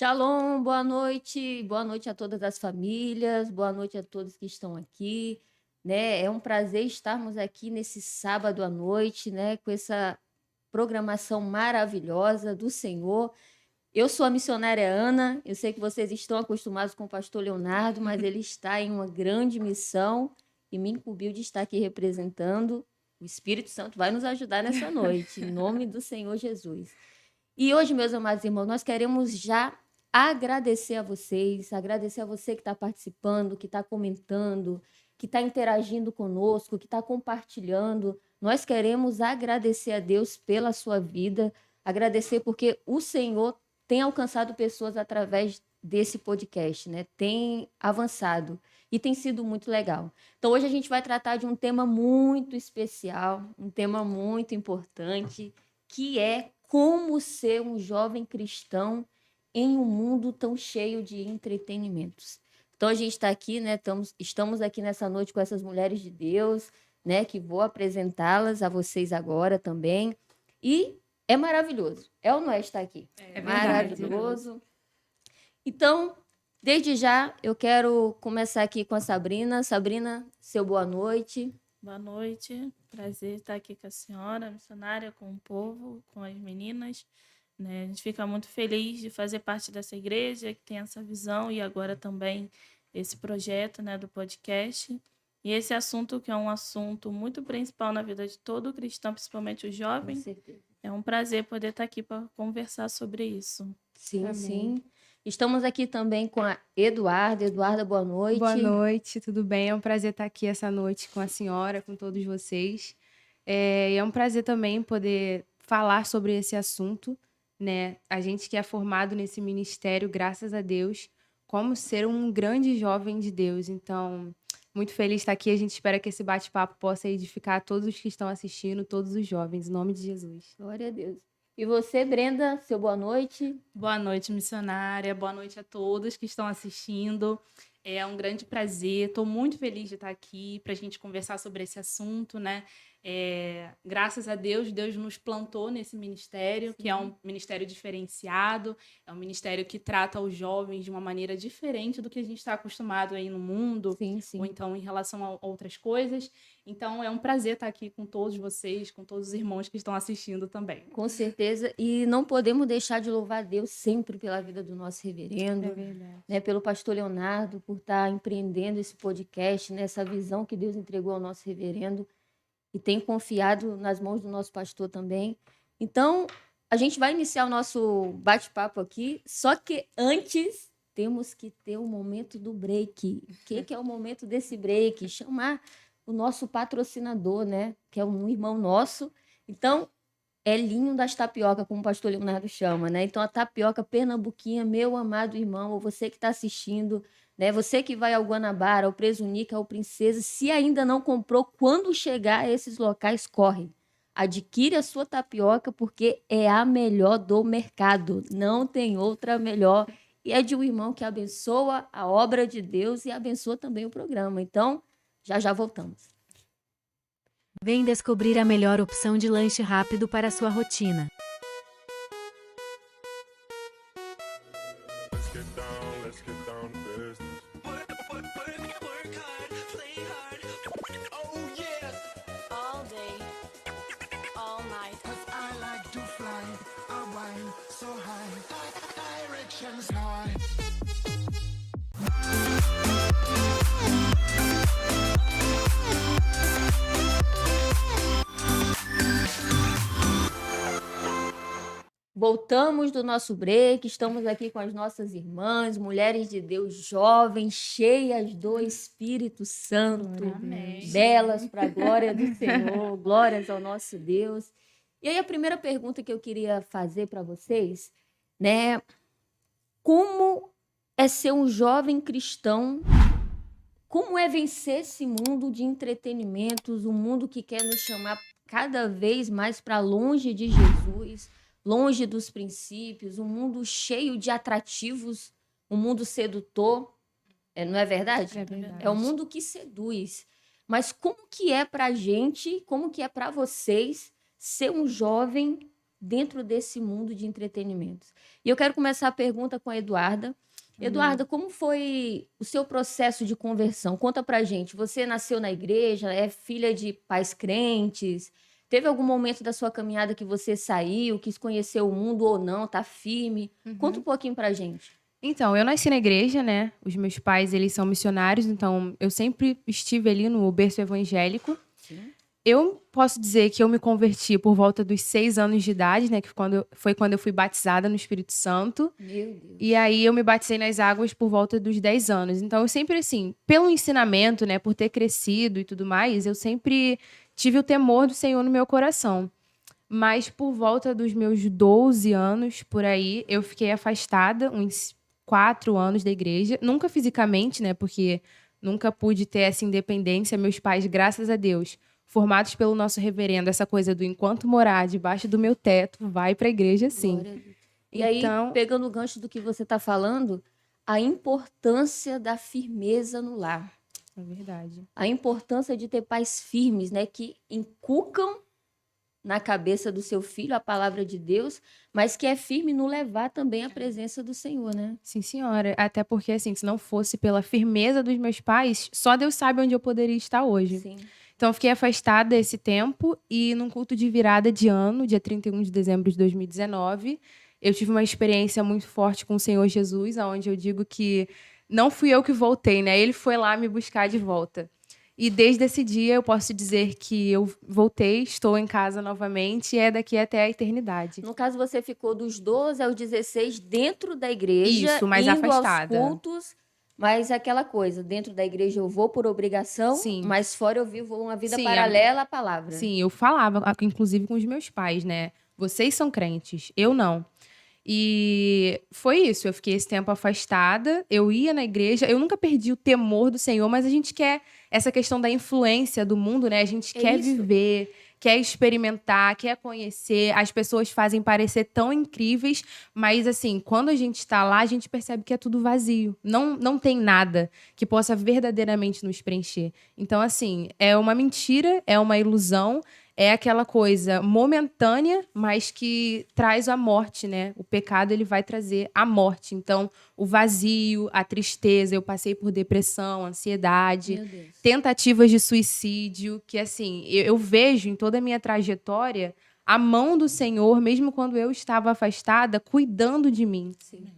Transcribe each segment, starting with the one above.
Shalom, boa noite a todas as famílias, boa noite a todos que estão aqui, né? É um prazer estarmos aqui nesse sábado à noite, né? Com essa programação maravilhosa do Senhor. Eu sou a missionária Ana, eu sei que vocês estão acostumados com o pastor Leonardo, mas ele está em uma grande missão e me incumbiu de estar aqui representando. O Espírito Santo vai nos ajudar nessa noite, em nome do Senhor Jesus. E hoje, meus amados irmãos, nós queremos já agradecer a você que está participando, que está comentando, que está interagindo conosco, que está compartilhando. Nós queremos agradecer a Deus pela sua vida, agradecer porque o Senhor tem alcançado pessoas através desse podcast, né? Tem avançado e tem sido muito legal. Então, hoje a gente vai tratar de um tema muito especial, um tema muito importante, que é como ser um jovem cristão em um mundo tão cheio de entretenimentos. Então, a gente está aqui, né? Estamos aqui nessa noite com essas mulheres de Deus, né? Que vou apresentá-las a vocês agora também. E é maravilhoso. É ou não é estar aqui? É maravilhoso. Então, desde já, eu quero começar aqui com a Sabrina. Sabrina, seu boa noite. Boa noite, prazer estar aqui com a senhora, missionária, com o povo, com as meninas. Né? A gente fica muito feliz de fazer parte dessa igreja, que tem essa visão e agora também esse projeto, né, do podcast. E esse assunto, que é um assunto muito principal na vida de todo cristão, principalmente o jovem. Com certeza. É um prazer poder estar aqui para conversar sobre isso. Sim, Amém. sim. Estamos aqui também com a Eduarda. Eduarda, boa noite. Boa noite, tudo bem? É um prazer estar aqui essa noite com a senhora, com todos vocês. E é um prazer também poder falar sobre esse assunto, né? A gente que é formado nesse ministério, graças a Deus, como ser um grande jovem de Deus. Então, muito feliz de estar aqui. A gente espera que esse bate-papo possa edificar todos os que estão assistindo, todos os jovens, em nome de Jesus. Glória a Deus. E você, Brenda, seu boa noite. Boa noite, missionária. Boa noite a todos que estão assistindo. É um grande prazer. Estou muito feliz de estar aqui para a gente conversar sobre esse assunto, né? Graças a Deus, Deus nos plantou nesse ministério, que é um ministério diferenciado, é um ministério que trata os jovens de uma maneira diferente do que a gente está acostumado aí no mundo, Sim, sim. ou então em relação a outras coisas. Então, é um prazer estar aqui com todos vocês, com todos os irmãos que estão assistindo também. Com certeza. E não podemos deixar de louvar a Deus sempre pela vida do nosso reverendo, É verdade. né? Pelo pastor Leonardo, por estar empreendendo esse podcast, né? Essa visão que Deus entregou ao nosso reverendo e tem confiado nas mãos do nosso pastor também. Então, a gente vai iniciar o nosso bate-papo aqui, só que antes temos que ter o momento do break. O que é o momento desse break? Chamar o nosso patrocinador, né? Que é um irmão nosso. Então, é Linho das Tapioca, como o pastor Leonardo chama, né? Então, a tapioca pernambuquinha, meu amado irmão, ou você que está assistindo, né? Você que vai ao Guanabara, ao Presunica, ao Princesa, se ainda não comprou, quando chegar a esses locais, corre. Adquire a sua tapioca, porque é a melhor do mercado. Não tem outra melhor. E é de um irmão que abençoa a obra de Deus e abençoa também o programa. Então, já voltamos. Vem descobrir a melhor opção de lanche rápido para a sua rotina. Let's get down to business. Work hard, play hard. Oh yeah. All day, all night. 'Cause I like to fly, I wind so high, directions high. Voltamos do nosso break, estamos aqui com as nossas irmãs, mulheres de Deus jovens, cheias do Espírito Santo, Amém. belas para a glória do Senhor, glórias ao nosso Deus. E aí a primeira pergunta que eu queria fazer para vocês, né? Como é ser um jovem cristão? Como é vencer esse mundo de entretenimentos, um mundo que quer nos chamar cada vez mais para longe de Jesus, longe dos princípios, um mundo cheio de atrativos, um mundo sedutor, não é verdade? É verdade. É um mundo que seduz. Mas como que é para a gente, como que é para vocês ser um jovem dentro desse mundo de entretenimentos. E eu quero começar a pergunta com a Eduarda. Eduarda, como foi o seu processo de conversão? Conta pra gente. Você nasceu na igreja, é filha de pais crentes? Teve algum momento da sua caminhada que você saiu, quis conhecer o mundo ou não, tá firme? Conta um pouquinho pra gente. Então, eu nasci na igreja, né? Os meus pais, eles são missionários, então eu sempre estive ali no berço evangélico. Sim. Eu posso dizer que eu me converti por volta dos 6 anos de idade, né? Que foi quando eu fui batizada no Espírito Santo. Meu Deus. E aí eu me batizei nas águas por volta dos 10 anos. Então eu sempre, assim, pelo ensinamento, né? Por ter crescido e tudo mais, eu sempre tive o temor do Senhor no meu coração. Mas por volta dos meus 12 anos, por aí, eu fiquei afastada, uns 4 anos da igreja. Nunca fisicamente, né? Porque nunca pude ter essa independência. Meus pais, graças a Deus, formados pelo nosso reverendo, essa coisa do enquanto morar debaixo do meu teto, vai pra igreja sim. Glória a Deus. E aí, Então- pegando o gancho do que você está falando, a importância da firmeza no lar. É verdade. A importância de ter pais firmes, né? Que inculcam na cabeça do seu filho a palavra de Deus, mas que é firme no levar também a presença do Senhor, né? Sim, senhora. Até porque, assim, se não fosse pela firmeza dos meus pais, só Deus sabe onde eu poderia estar hoje. Sim. Então, eu fiquei afastada esse tempo e num culto de virada de ano, dia 31 de dezembro de 2019, eu tive uma experiência muito forte com o Senhor Jesus, onde eu digo que não fui eu que voltei, né? Ele foi lá me buscar de volta. E desde esse dia eu posso dizer que eu voltei, estou em casa novamente e é daqui até a eternidade. No caso, você ficou dos 12 aos 16 dentro da igreja, Isso, mas indo afastada. aos cultos, mas aquela coisa, dentro da igreja eu vou por obrigação, Sim. mas fora eu vivo uma vida Sim, paralela à palavra. Sim, eu falava, inclusive com os meus pais, né? Vocês são crentes, eu não. E foi isso, eu fiquei esse tempo afastada, eu ia na igreja, eu nunca perdi o temor do Senhor, mas a gente quer essa questão da influência do mundo, né? A gente É quer isso. viver, quer experimentar, quer conhecer. As pessoas fazem parecer tão incríveis, mas assim, quando a gente está lá, a gente percebe que é tudo vazio. Não tem nada que possa verdadeiramente nos preencher. Então, assim, é uma mentira, é uma ilusão, é aquela coisa momentânea, mas que traz a morte, né? O pecado, ele vai trazer a morte. Então, o vazio, a tristeza, eu passei por depressão, ansiedade, Meu Deus. tentativas de suicídio, que assim, eu vejo em toda a minha trajetória a mão do Senhor, mesmo quando eu estava afastada, cuidando de mim. Sim.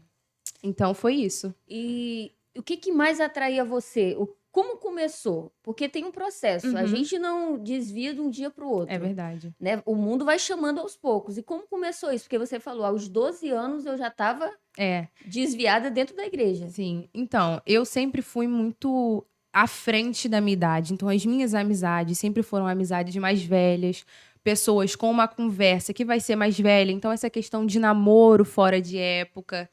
Então, foi isso. E o que que mais atraía você? Como começou? Porque tem um processo. A Uhum. gente não desvia de um dia para o outro. É verdade. Né? O mundo vai chamando aos poucos. E como começou isso? Porque você falou, aos 12 anos eu já estava É. desviada dentro da igreja. Sim. Então, eu sempre fui muito à frente da minha idade. Então, as minhas amizades sempre foram amizades mais velhas, pessoas com uma conversa que vai ser mais velha. Então, essa questão de namoro fora de época,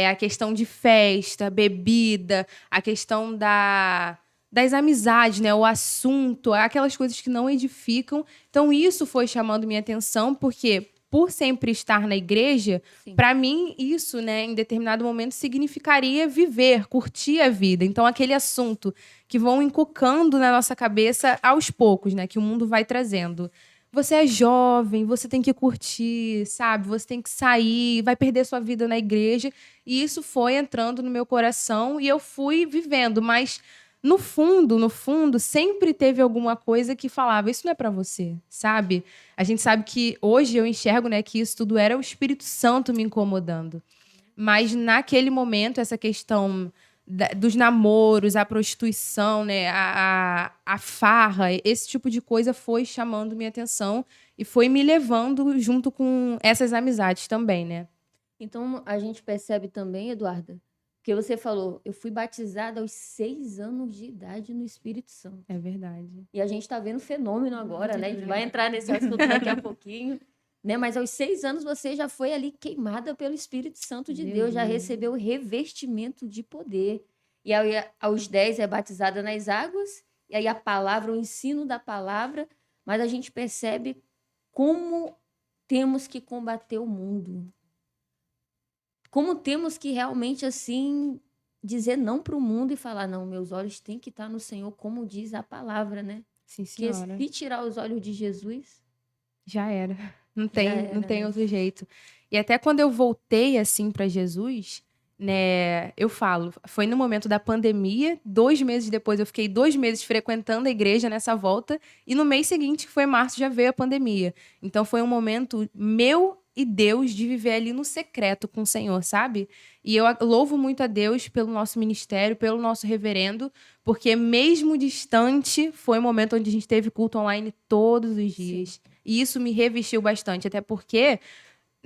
a questão de festa, bebida, a questão das amizades, né? O assunto, aquelas coisas que não edificam. Então, isso foi chamando minha atenção, porque por sempre estar na igreja, Sim. para mim, isso, né, em determinado momento, significaria viver, curtir a vida. Então, aquele assunto que vão encucando na nossa cabeça aos poucos, né, que o mundo vai trazendo. Você é jovem, você tem que curtir, sabe? Você tem que sair, vai perder sua vida na igreja. E isso foi entrando no meu coração e eu fui vivendo, mas no fundo, sempre teve alguma coisa que falava, isso não é pra você, sabe? A gente sabe que hoje eu enxergo, né, que isso tudo era o Espírito Santo me incomodando. Mas naquele momento, essa questão dos namoros, a prostituição, né, a farra, esse tipo de coisa foi chamando minha atenção e foi me levando junto com essas amizades também, né? Então, a gente percebe também, Eduarda, porque você falou, eu fui batizada aos 6 anos de idade no Espírito Santo. É verdade. E a gente está vendo fenômeno agora, né? A gente vai entrar nesse assunto daqui a pouquinho. Né? Mas aos 6 anos você já foi ali queimada pelo Espírito Santo de Deus, já recebeu o revestimento de poder. E aí, aos 10 é batizada nas águas, e aí a palavra, o ensino da palavra, mas a gente percebe como temos que combater o mundo. Como temos que realmente, assim, dizer não para o mundo e falar, não, meus olhos têm que estar no Senhor, como diz a palavra, né? Sim, Porque senhora. se tirar os olhos de Jesus, Já era. Não Já tem, era, não tem né? outro jeito. E até quando eu voltei assim para Jesus, né, eu falo, foi no momento da pandemia, 2 meses depois eu fiquei 2 meses frequentando a igreja nessa volta, e no mês seguinte, que foi março, já veio a pandemia. Então foi um momento meu e Deus de viver ali no secreto com o Senhor, sabe? E eu louvo muito a Deus pelo nosso ministério, pelo nosso reverendo, porque mesmo distante, foi um momento onde a gente teve culto online todos os dias. E isso me revestiu bastante, até porque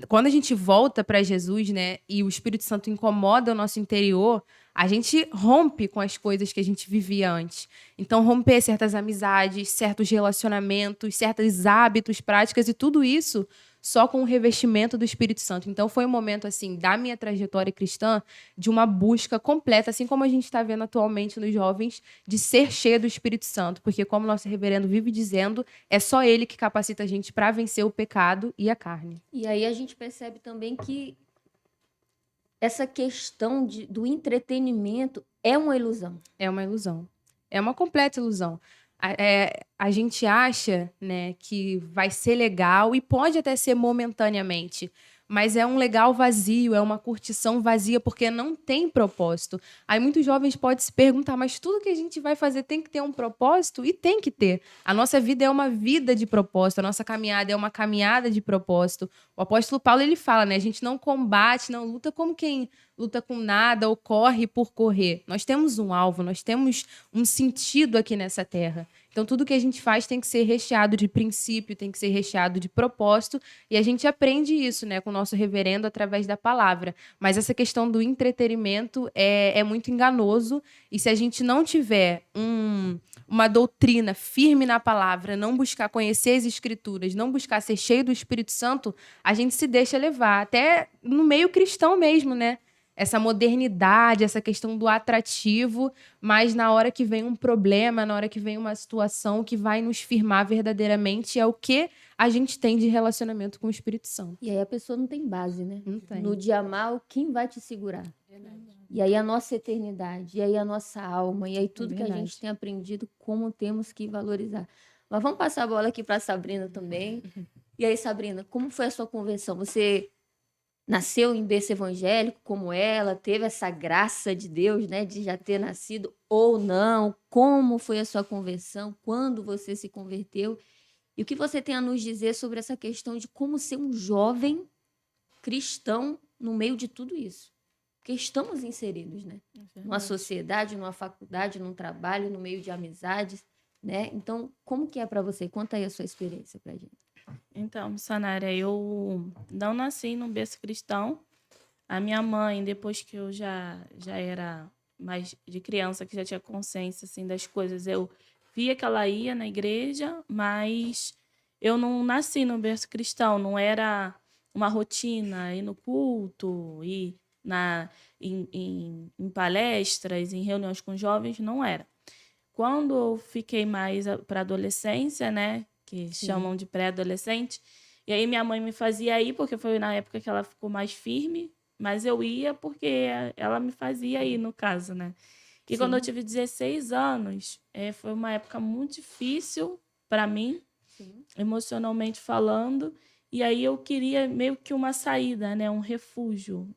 quando a gente volta para Jesus, né, e o Espírito Santo incomoda o nosso interior, a gente rompe com as coisas que a gente vivia antes. Então, romper certas amizades, certos relacionamentos, certos hábitos, práticas e tudo isso só com o revestimento do Espírito Santo. Então, foi um momento, assim, da minha trajetória cristã, de uma busca completa, assim como a gente está vendo atualmente nos jovens, de ser cheio do Espírito Santo. Porque, como nosso reverendo vive dizendo, é só ele que capacita a gente para vencer o pecado e a carne. E aí a gente percebe também que essa questão do entretenimento é uma ilusão. É uma ilusão. É uma completa ilusão. A gente acha, né, que vai ser legal e pode até ser momentaneamente, mas é um legal vazio, é uma curtição vazia porque não tem propósito. Aí muitos jovens podem se perguntar, mas tudo que a gente vai fazer tem que ter um propósito? E tem que ter. A nossa vida é uma vida de propósito, a nossa caminhada é uma caminhada de propósito. O apóstolo Paulo, ele fala, né, a gente não combate, não luta como quem luta com nada ou corre por correr. Nós temos um alvo, nós temos um sentido aqui nessa terra. Então, tudo que a gente faz tem que ser recheado de princípio, tem que ser recheado de propósito, e a gente aprende isso, né, com o nosso reverendo através da palavra. Mas essa questão do entretenimento é muito enganoso, e se a gente não tiver uma doutrina firme na palavra, não buscar conhecer as escrituras, não buscar ser cheio do Espírito Santo, a gente se deixa levar, até no meio cristão mesmo, né? Essa modernidade, essa questão do atrativo, mas na hora que vem um problema, na hora que vem uma situação que vai nos firmar verdadeiramente, é o que a gente tem de relacionamento com o Espírito Santo. E aí a pessoa não tem base, né? Não tem. No dia mal, quem vai te segurar? E aí a nossa eternidade, e aí a nossa alma, e aí tudo que a verdade. gente tem aprendido, como temos que valorizar. Mas vamos passar a bola aqui para a Sabrina também. E aí, Sabrina, como foi a sua conversão? Você nasceu em berço evangélico como ela, teve essa graça de Deus, né, de já ter nascido ou não? Como foi a sua conversão? Quando você se converteu? E o que você tem a nos dizer sobre essa questão de como ser um jovem cristão no meio de tudo isso? Porque estamos inseridos, né? Numa sociedade, numa faculdade, num trabalho, no meio de amizades, né? Então, como que é para você? Conta aí a sua experiência pra gente. Então, missionária, eu não nasci num berço cristão. A minha mãe, depois que eu já era mais de criança, que já tinha consciência assim, das coisas, eu via que ela ia na igreja, mas eu não nasci num berço cristão, não era uma rotina ir no culto, ir em palestras, em reuniões com jovens, não era. Quando eu fiquei mais para adolescência, né, que chamam de pré-adolescente, e aí minha mãe me fazia ir, porque foi na época que ela ficou mais firme, mas eu ia porque ela me fazia ir, no caso, né? E quando eu tive 16 anos, foi uma época muito difícil para mim, emocionalmente falando, e aí eu queria meio que uma saída, né, um refúgio.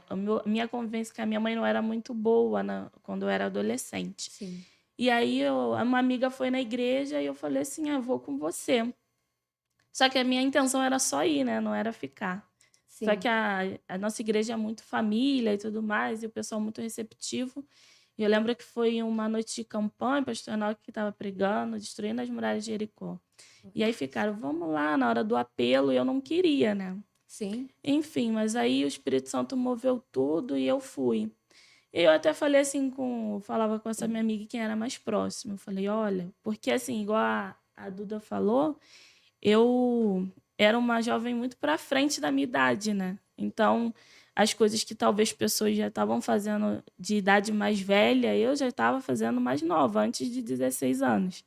A minha convivência com a minha mãe não era muito boa quando eu era adolescente. Sim. E aí uma amiga foi na igreja e eu falei assim, eu vou com você. Só que a minha intenção era só ir, né? Não era ficar. Sim. Só que a nossa igreja é muito família e tudo mais, e o pessoal muito receptivo. E eu lembro que foi uma noite de campanha, o pastor Enoque que estava pregando, destruindo as muralhas de Jericó. E aí ficaram, vamos lá, na hora do apelo, e eu não queria, né? Sim. Enfim, mas aí o Espírito Santo moveu tudo e eu fui. E eu até falei assim, falava com essa minha amiga quem era mais próxima. Eu falei, olha, porque assim, igual a Duda falou, eu era uma jovem muito para frente da minha idade, né? Então, as coisas que talvez pessoas já estavam fazendo de idade mais velha, eu já estava fazendo mais nova, antes de 16 anos.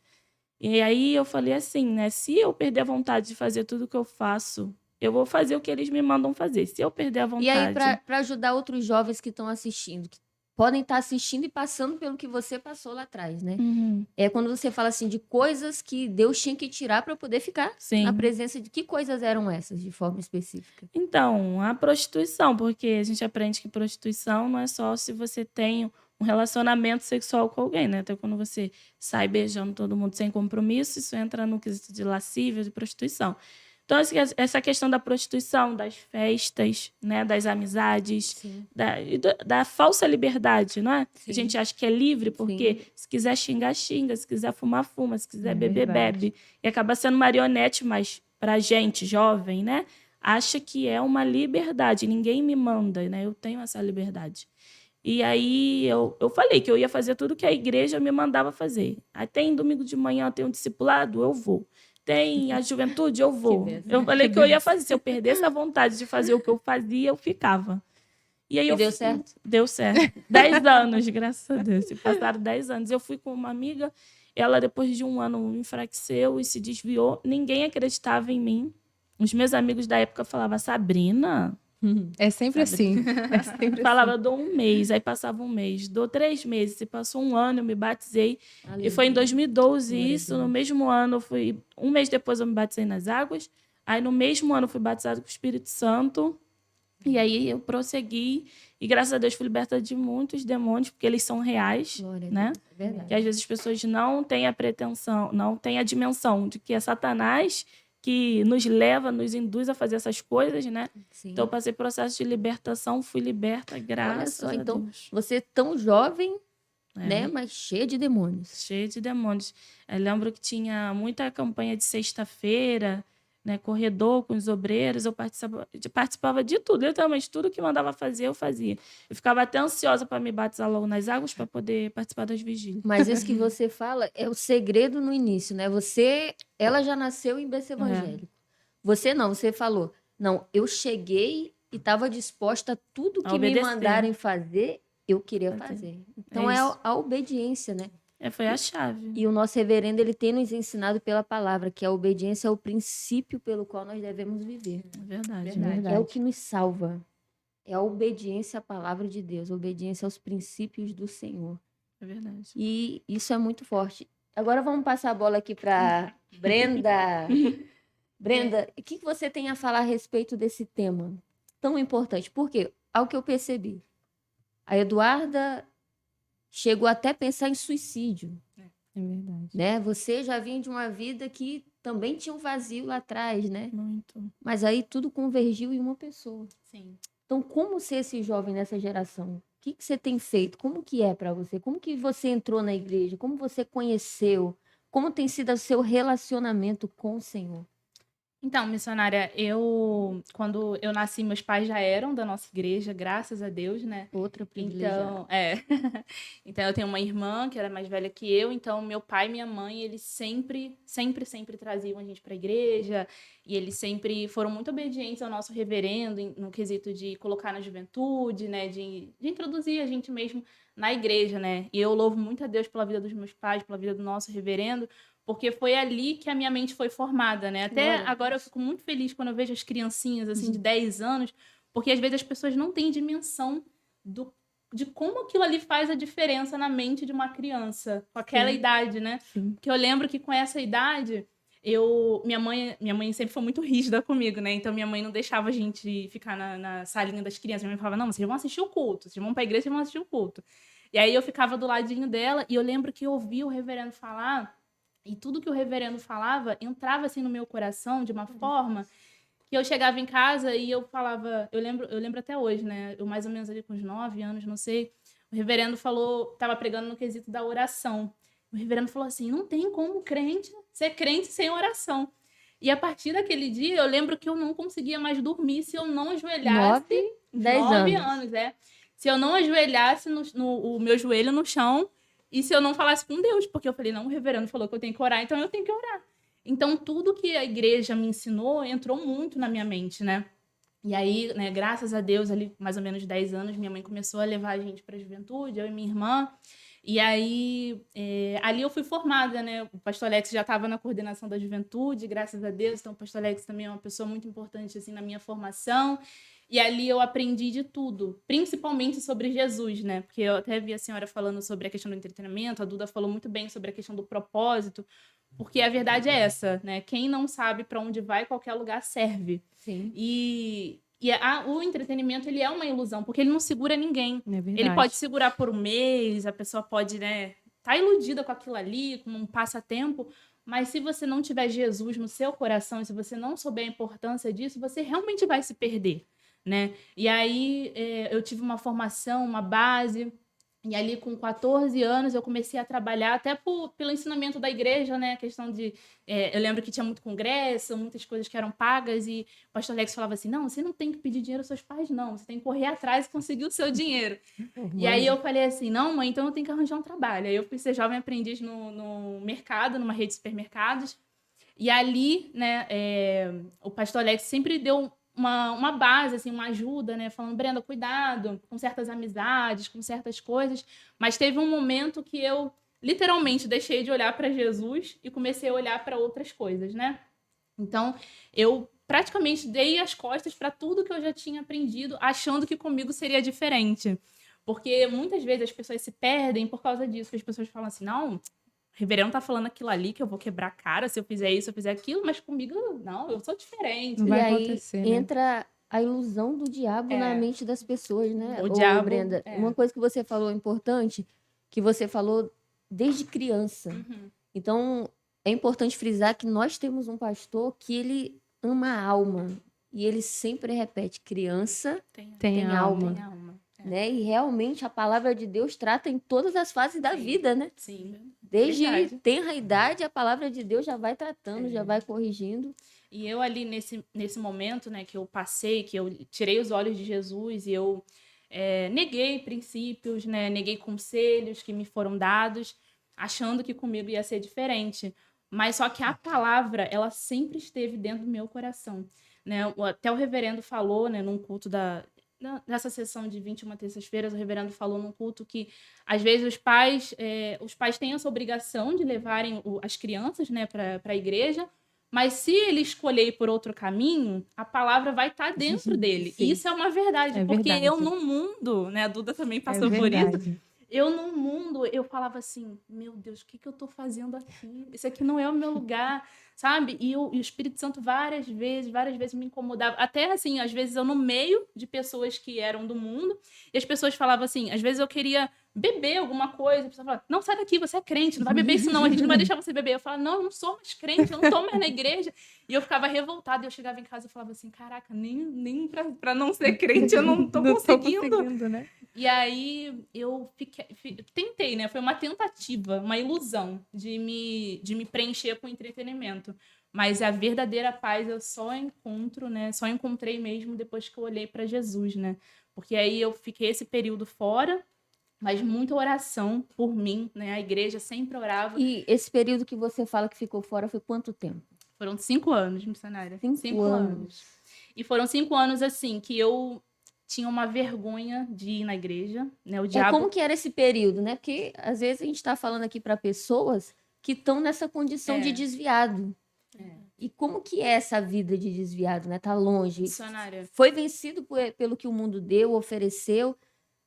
E aí eu falei assim, né? Se eu perder a vontade de fazer tudo que eu faço, eu vou fazer o que eles me mandam fazer. Se eu perder a vontade... E aí, para ajudar outros jovens que estão assistindo, que podem estar assistindo e passando pelo que você passou lá atrás, né? Uhum. É quando você fala assim de coisas que Deus tinha que tirar para poder ficar Sim. na presença de que coisas eram essas, de forma específica? Então, a prostituição, porque a gente aprende que prostituição não é só se você tem um relacionamento sexual com alguém, né? Até quando você sai beijando todo mundo sem compromisso, isso entra no quesito de lascívia, de prostituição. Então, essa questão da prostituição, das festas, né? Das amizades, Sim. da falsa liberdade, não é? Sim. A gente acha que é livre porque Sim. se quiser xingar, xinga, se quiser fumar, fuma, se quiser É beber, verdade. bebe. E acaba sendo marionete, mas pra gente, jovem, né? Acha que é uma liberdade. Ninguém me manda, né? Eu tenho essa liberdade. E aí eu falei que eu ia fazer tudo que a igreja me mandava fazer. Aí tem domingo de manhã, tem um discipulado, eu vou. Tem a juventude, eu vou. benção. Eu falei que eu ia fazer. Se eu perdesse a vontade de fazer o que eu fazia, eu ficava. E aí E eu deu fui- certo? Deu certo. 10 anos, graças a Deus. Se passaram 10 anos. Eu fui com uma amiga, ela depois de um ano enfraqueceu e se desviou. Ninguém acreditava em mim. Os meus amigos da época falavam, Sabrina... É sempre assim. É sempre Falava, dou um mês, aí passava um mês, dou 3 meses, se passou um ano, eu me batizei. E foi em 2012 Glória a isso, no Deus. mesmo ano, um mês depois eu me batizei nas águas, aí no mesmo ano eu fui batizado com o Espírito Santo, e aí eu prossegui, e graças a Deus fui liberta de muitos demônios, porque eles são reais, Glória a né? Deus. É verdade. Que às vezes as pessoas não têm a pretensão, não têm a dimensão de que é Satanás que nos leva, nos induz a fazer essas coisas, né? Sim. Então, eu passei processo de libertação, fui liberta, graças só, a então, Deus. você é tão jovem, É, né? Mas cheia de demônios. cheio de demônios. Eu lembro que tinha muita campanha de sexta-feira, né? Corredor com os obreiros, eu participava de tudo, literalmente tudo que mandava fazer, eu fazia. Eu ficava até ansiosa para me batizar logo nas águas para poder participar das vigílias. Mas isso que você fala é o segredo no início, né? Ela já nasceu em berço evangélico. Você não, você falou, não, eu cheguei e estava disposta a tudo A que me obedecer. mandarem fazer, eu queria Fazer. fazer. Então É é isso. a obediência, né? Foi a chave. E o nosso reverendo, ele tem nos ensinado pela palavra que a obediência é o princípio pelo qual nós devemos viver. É verdade. Verdade. É o que nos salva. É a obediência à palavra de Deus, a obediência aos princípios do Senhor. É verdade. E isso é muito forte. Agora vamos passar a bola aqui para Brenda. Brenda, o que você tem a falar a respeito desse tema tão importante? Porque, ao que eu percebi, a Eduarda chegou até a pensar em suicídio, É verdade. né? Você já vinha de uma vida que também tinha um vazio lá atrás, né? Muito. Mas aí tudo convergiu em uma pessoa. Sim. Então, como ser esse jovem nessa geração? O que você tem feito? Como que é para você? Como que você entrou na igreja? Como você conheceu? Como tem sido o seu relacionamento com o Senhor? Então, missionária, quando eu nasci, meus pais já eram da nossa igreja, graças a Deus, né? Outra privilegiada. Então, então eu tenho uma irmã que era mais velha que eu, então meu pai e minha mãe, eles sempre traziam a gente para a igreja, e eles sempre foram muito obedientes ao nosso reverendo no quesito de colocar na juventude, né, de introduzir a gente mesmo na igreja, né? E eu louvo muito a Deus pela vida dos meus pais, pela vida do nosso reverendo, porque foi ali que a minha mente foi formada, né? Até Glória a agora eu fico muito feliz quando eu vejo as criancinhas, assim, de 10 anos, porque às vezes as pessoas não têm dimensão de como aquilo ali faz a diferença na mente de uma criança, com aquela idade, né? Sim. Porque eu lembro que com essa idade, minha mãe sempre foi muito rígida comigo, né? Então minha mãe não deixava a gente ficar na salinha das crianças. Minha mãe falava, não, vocês vão assistir o culto, vocês vão pra igreja, vocês vão assistir o culto. E aí eu ficava do ladinho dela, e eu lembro que eu ouvi o reverendo falar, e tudo que o reverendo falava entrava assim no meu coração de uma forma que eu chegava em casa e eu falava, eu lembro até hoje, né? Eu mais ou menos ali com uns 9 anos, não sei. O reverendo tava pregando no quesito da oração. O reverendo falou assim: não tem como ser crente sem oração. E a partir daquele dia, eu lembro que eu não conseguia mais dormir se eu não ajoelhasse. 10 9 anos. anos, é. Se eu não ajoelhasse o meu joelho no chão e se eu não falasse com Deus, porque eu falei, não, o reverendo falou que eu tenho que orar, então eu tenho que orar. Então, tudo que a igreja me ensinou entrou muito na minha mente, né? E aí, né, graças a Deus, ali mais ou menos 10 anos, minha mãe começou a levar a gente para a juventude, eu e minha irmã. E aí, ali eu fui formada, né? O pastor Alex já estava na coordenação da juventude, graças a Deus. Então, o pastor Alex também é uma pessoa muito importante, assim, na minha formação. E ali eu aprendi de tudo, principalmente sobre Jesus, né? Porque eu até vi a senhora falando sobre a questão do entretenimento, a Duda falou muito bem sobre a questão do propósito, porque a verdade é essa, né? Quem não sabe para onde vai, qualquer lugar serve. Sim. O entretenimento, ele é uma ilusão, porque ele não segura ninguém. É verdade. Ele pode segurar por um mês, a pessoa pode, né, tá iludida com aquilo ali, com um passatempo, mas se você não tiver Jesus no seu coração, e se você não souber a importância disso, você realmente vai se perder, né? E aí eu tive uma formação, uma base, e ali com 14 anos eu comecei a trabalhar até pelo ensinamento da igreja, né? A questão de... eu lembro que tinha muito congresso, muitas coisas que eram pagas, e o pastor Alex falava assim, não, você não tem que pedir dinheiro aos seus pais, não. Você tem que correr atrás e conseguir o seu dinheiro. E aí eu falei assim, não, mãe, então eu tenho que arranjar um trabalho. Aí eu fui ser jovem aprendiz no mercado, numa rede de supermercados. E ali, né, o pastor Alex sempre deu uma base, assim, uma ajuda, né? Falando, Brenda, cuidado com certas amizades, com certas coisas. Mas teve um momento que eu, literalmente, deixei de olhar para Jesus e comecei a olhar para outras coisas, né? Então, eu praticamente dei as costas para tudo que eu já tinha aprendido, achando que comigo seria diferente. Porque muitas vezes as pessoas se perdem por causa disso, que as pessoas falam assim, não... O reverendo tá falando aquilo ali, que eu vou quebrar a cara se eu fizer isso, se eu fizer aquilo, mas comigo, não, eu sou diferente. Não E vai aí acontecer, né? entra a ilusão do diabo na mente das pessoas, né? O Ô, diabo, Brenda, é. uma coisa que você falou importante, que você falou desde criança. Então, é importante frisar que nós temos um pastor que ele ama a alma. E ele sempre repete, criança tem alma. Tem alma. Né? E realmente a palavra de Deus trata em todas as fases da Sim. vida, né? Sim. Desde Verdade. tenra idade, a palavra de Deus já vai tratando, já vai corrigindo. E eu ali nesse momento, né, que eu passei, que eu tirei os olhos de Jesus e eu neguei princípios, né, neguei conselhos que me foram dados, achando que comigo ia ser diferente. Mas só que a palavra, ela sempre esteve dentro do meu coração, né? Até o reverendo falou, né, num culto nessa sessão de 21 terças-feiras, o reverendo falou num culto que, às vezes, os pais têm essa obrigação de levarem as crianças, né, para a igreja, mas se ele escolher ir por outro caminho, a palavra vai estar dentro dele. Sim. E isso é uma verdade, É porque verdade. eu no mundo, né, a Duda também passou É por isso, verdade. eu no mundo, eu falava assim, meu Deus, o que eu tô fazendo aqui? Isso aqui não é o meu lugar, sabe? E o Espírito Santo várias vezes me incomodava. Até assim, às vezes eu no meio de pessoas que eram do mundo, e as pessoas falavam assim, às vezes eu queria beber alguma coisa, a pessoa falava, não, sai daqui, você é crente, não vai beber isso não, a gente não vai deixar você beber. Eu falava, não, eu não sou mais crente, eu não tô mais na igreja. E eu ficava revoltada, e eu chegava em casa e falava assim, caraca, nem pra não ser crente eu não tô conseguindo. né? E aí eu tentei, né? Foi uma tentativa, uma ilusão de me preencher com entretenimento. Mas a verdadeira paz eu só encontro, né? Só encontrei mesmo depois que eu olhei para Jesus, né? Porque aí eu fiquei esse período fora, mas muita oração por mim, né? A igreja sempre orava. E esse período que você fala que ficou fora foi quanto tempo? Foram 5 anos, missionária. 5 anos. E foram 5 anos, assim, que eu tinha uma vergonha de ir na igreja, né? O diabo... Como que era esse período, né? Porque às vezes a gente está falando aqui para pessoas que estão nessa condição de desviado. E como que é essa vida de desviado, né? Tá longe. Missionária. Foi vencido pelo que o mundo deu, ofereceu.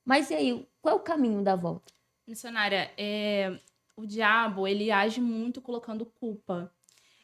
Mas e aí, qual é o caminho da volta? Missionária, o diabo, ele age muito colocando culpa.